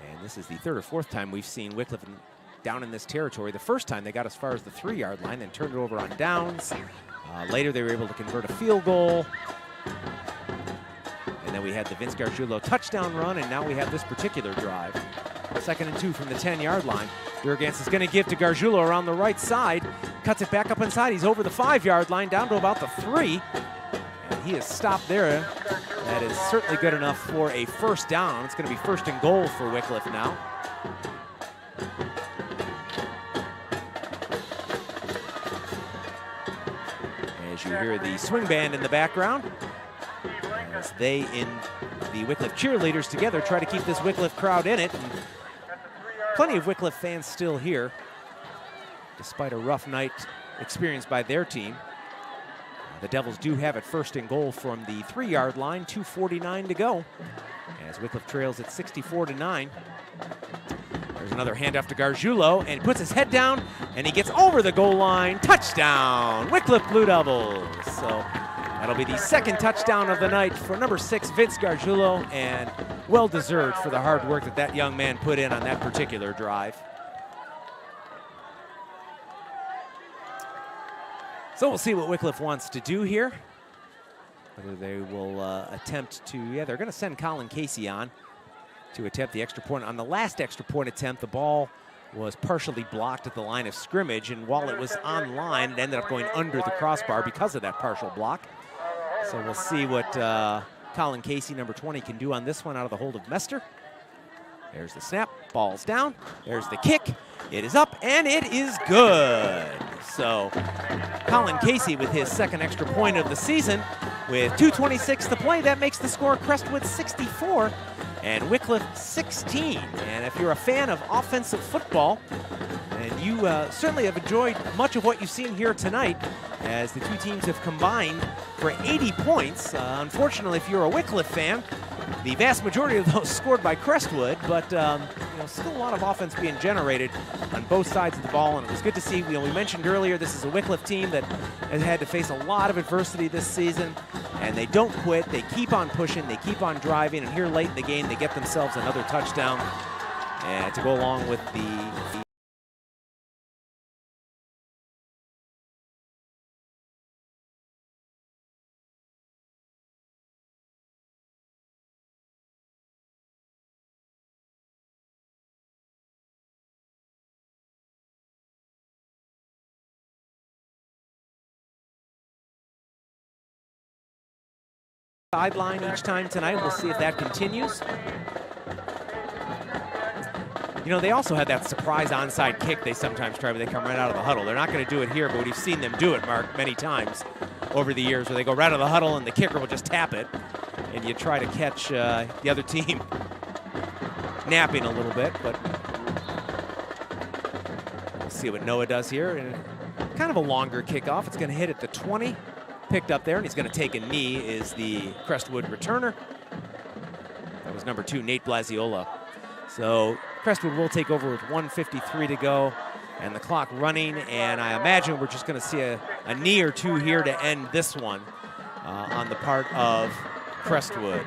And this is the 3rd or 4th time we've seen Wickliffe down in this territory. The first time they got as far as the 3-yard line, then turned it over on downs. Later they were able to convert a field goal. And then we had the Vince Gargiulo touchdown run, and now we have this particular drive. 2nd and 2 from the 10-yard line. Durgans is going to give to Gargiulo around the right side. Cuts it back up inside. He's over the 5-yard line, down to about the 3. And he is stopped there. That is certainly good enough for a first down. It's going to be 1st and goal for Wickliffe now. As you hear the swing band in the background, as they in the Wickliffe cheerleaders together try to keep this Wickliffe crowd in it. And plenty of Wickliffe fans still here, despite a rough night experienced by their team. The Devils do have it 1st and goal from the 3-yard line, 2:49 to go, as Wickliffe trails at 64-9. There's another handoff to Gargiulo, and he puts his head down, and he gets over the goal line. Touchdown, Wickliffe Blue Devils. So that'll be the 2nd touchdown of the night for number 6, Vince Gargiulo, and well-deserved for the hard work that that young man put in on that particular drive. So we'll see what Wickliffe wants to do here. Whether they will attempt to, yeah, they're going to send Colin Casey on to attempt the extra point. On the last extra point attempt, the ball was partially blocked at the line of scrimmage, and while it was on line, it ended up going under the crossbar because of that partial block. So we'll see what Colin Casey, number 20, can do on this one out of the hold of Mester. There's the snap, ball's down, there's the kick, it is up, and it is good. So Colin Casey with his second extra point of the season with 2:26 to play. That makes the score Crestwood 64 and Wickliffe 16. And if you're a fan of offensive football, and you certainly have enjoyed much of what you've seen here tonight, as the two teams have combined for 80 points. Unfortunately, if you're a Wickliffe fan, the vast majority of those scored by Crestwood, but still a lot of offense being generated on both sides of the ball, and it was good to see. We mentioned earlier this is a Wickliffe team that has had to face a lot of adversity this season, and they don't quit. They keep on pushing, they keep on driving, and here late in the game they get themselves another touchdown to go along with the sideline each time tonight. We'll see if that continues. They also had that surprise onside kick they sometimes try, but they come right out of the huddle. They're not going to do it here, but we've seen them do it, Mark, many times over the years, where they go right out of the huddle and the kicker will just tap it, and you try to catch the other team napping a little bit, but we'll see what Noah does here. And kind of a longer kickoff. It's going to hit at the 20. Picked up there, and he's going to take a knee, is the Crestwood returner. That was number 2, Nate Blaziola. So Crestwood will take over with 1:53 to go and the clock running, and I imagine we're just going to see a knee or two here to end this one on the part of Crestwood.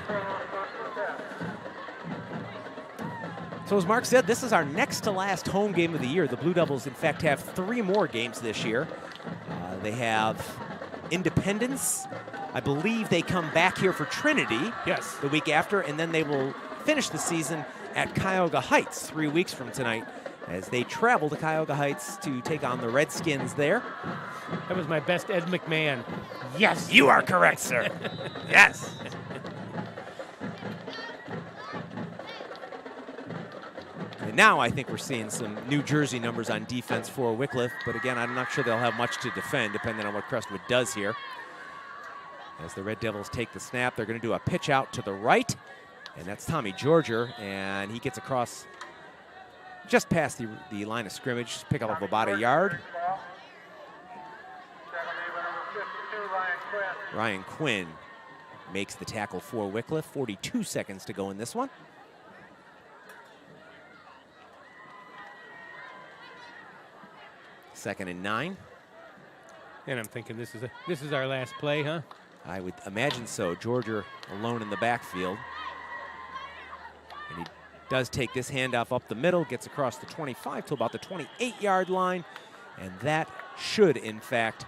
So as Mark said, this is our next to last home game of the year. The Blue Devils, in fact, have 3 more games this year. They have Independence. I believe they come back here for Trinity the week after, and then they will finish the season at Cuyahoga Heights 3 weeks from tonight as they travel to Cuyahoga Heights to take on the Redskins there. That was my best Ed McMahon. Yes, you are correct, sir. Yes. And now I think we're seeing some New Jersey numbers on defense for Wickliffe, but again, I'm not sure they'll have much to defend depending on what Crestwood does here. As the Red Devils take the snap, they're going to do a pitch out to the right, and that's Tommy Georger, and he gets across just past the line of scrimmage, pick up about a yard. Ryan Quinn makes the tackle for Wickliffe. 42 seconds to go in this one. Second and 9. And I'm thinking this is our last play, huh? I would imagine so. Georgia alone in the backfield. And he does take this handoff up the middle, gets across the 25 to about the 28-yard line. And that should, in fact,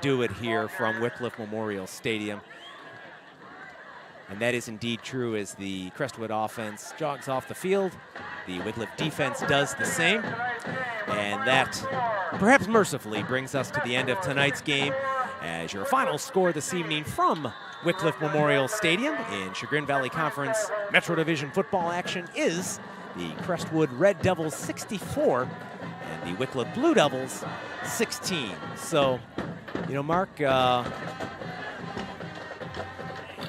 do it here from Wickliffe Memorial Stadium. And that is indeed true as the Crestwood offense jogs off the field. The Wickliffe defense does the same. And that, perhaps mercifully, brings us to the end of tonight's game as your final score this evening from Wickliffe Memorial Stadium in Chagrin Valley Conference Metro Division football action is the Crestwood Red Devils 64 and the Wickliffe Blue Devils 16. So, Mark,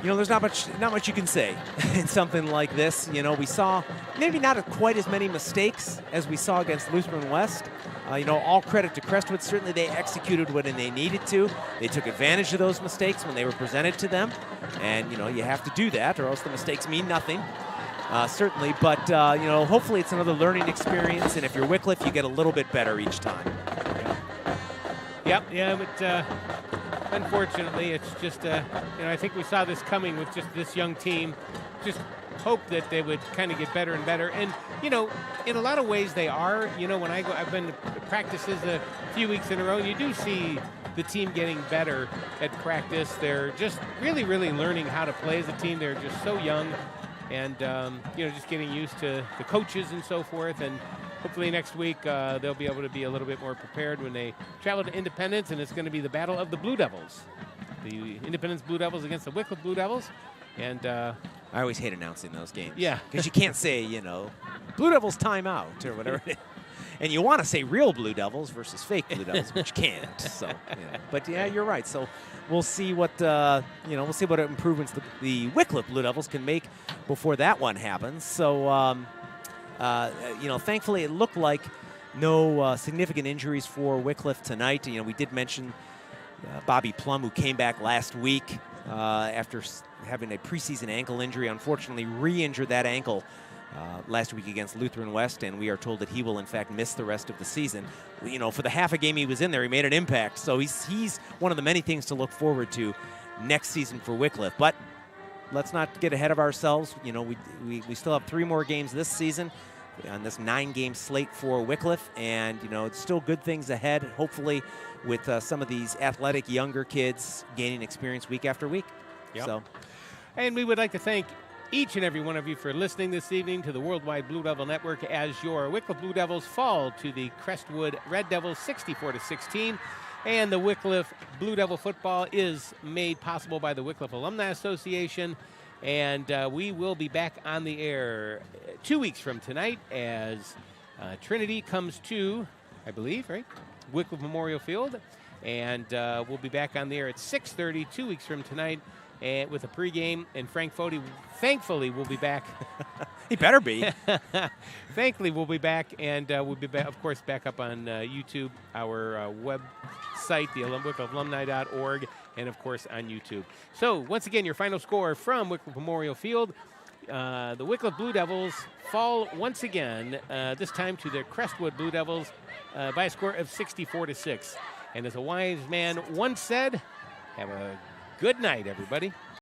there's not much you can say in something like this. We saw maybe not quite as many mistakes as we saw against Lutheran West. All credit to Crestwood. Certainly they executed when they needed to. They took advantage of those mistakes when they were presented to them. And, you have to do that or else the mistakes mean nothing. Certainly, but, hopefully it's another learning experience. And if you're Wickliffe, you get a little bit better each time. Yeah, but unfortunately, it's just, I think we saw this coming with just this young team. Just hope that they would kind of get better and better. And, in a lot of ways they are. When I've been to practices a few weeks in a row, you do see the team getting better at practice. They're just really, really learning how to play as a team. They're just so young, and just getting used to the coaches and so forth. And hopefully next week they'll be able to be a little bit more prepared when they travel to Independence, and it's going to be the battle of the Blue Devils. The Independence Blue Devils against the Wickliffe Blue Devils. And I always hate announcing those games. Yeah. Because you can't say, Blue Devils timeout or whatever it is. And you want to say real Blue Devils versus fake Blue Devils, but you can't. So, But yeah, you're right. So we'll see what we'll see what improvements the Wickliffe Blue Devils can make before that one happens. So thankfully it looked like no significant injuries for Wickliffe tonight. We did mention Bobby Plum, who came back last week after having a preseason ankle injury, unfortunately re-injured that ankle last week against Lutheran West, and we are told that he will in fact miss the rest of the season. For the half a game he was in there, he made an impact. So he's one of the many things to look forward to next season for Wickliffe. But let's not get ahead of ourselves. We still have 3 more games this season on this 9-game slate for Wickliffe, and it's still good things ahead, hopefully, with some of these athletic younger kids gaining experience week after week. Yep. So, and we would like to thank each and every one of you for listening this evening to the Worldwide Blue Devil Network as your Wickliffe Blue Devils fall to the Crestwood Red Devils 64-16. And the Wickliffe Blue Devil football is made possible by the Wickliffe Alumni Association. And we will be back on the air 2 weeks from tonight as Trinity comes to, I believe, right? Wickliffe Memorial Field. And we'll be back on the air at 6:30 2 weeks from tonight with a pregame. And Frank Fody, thankfully, will be back. He better be. Thankfully, we'll be back. And we'll be, of course, back up on YouTube, our website, the WickliffeAlumni.org, and, of course, on YouTube. So, once again, your final score from Wickliffe Memorial Field. The Wickliffe Blue Devils fall once again, this time to the Crestwood Blue Devils by a score of 64-6. And as a wise man once said, have a good night, everybody.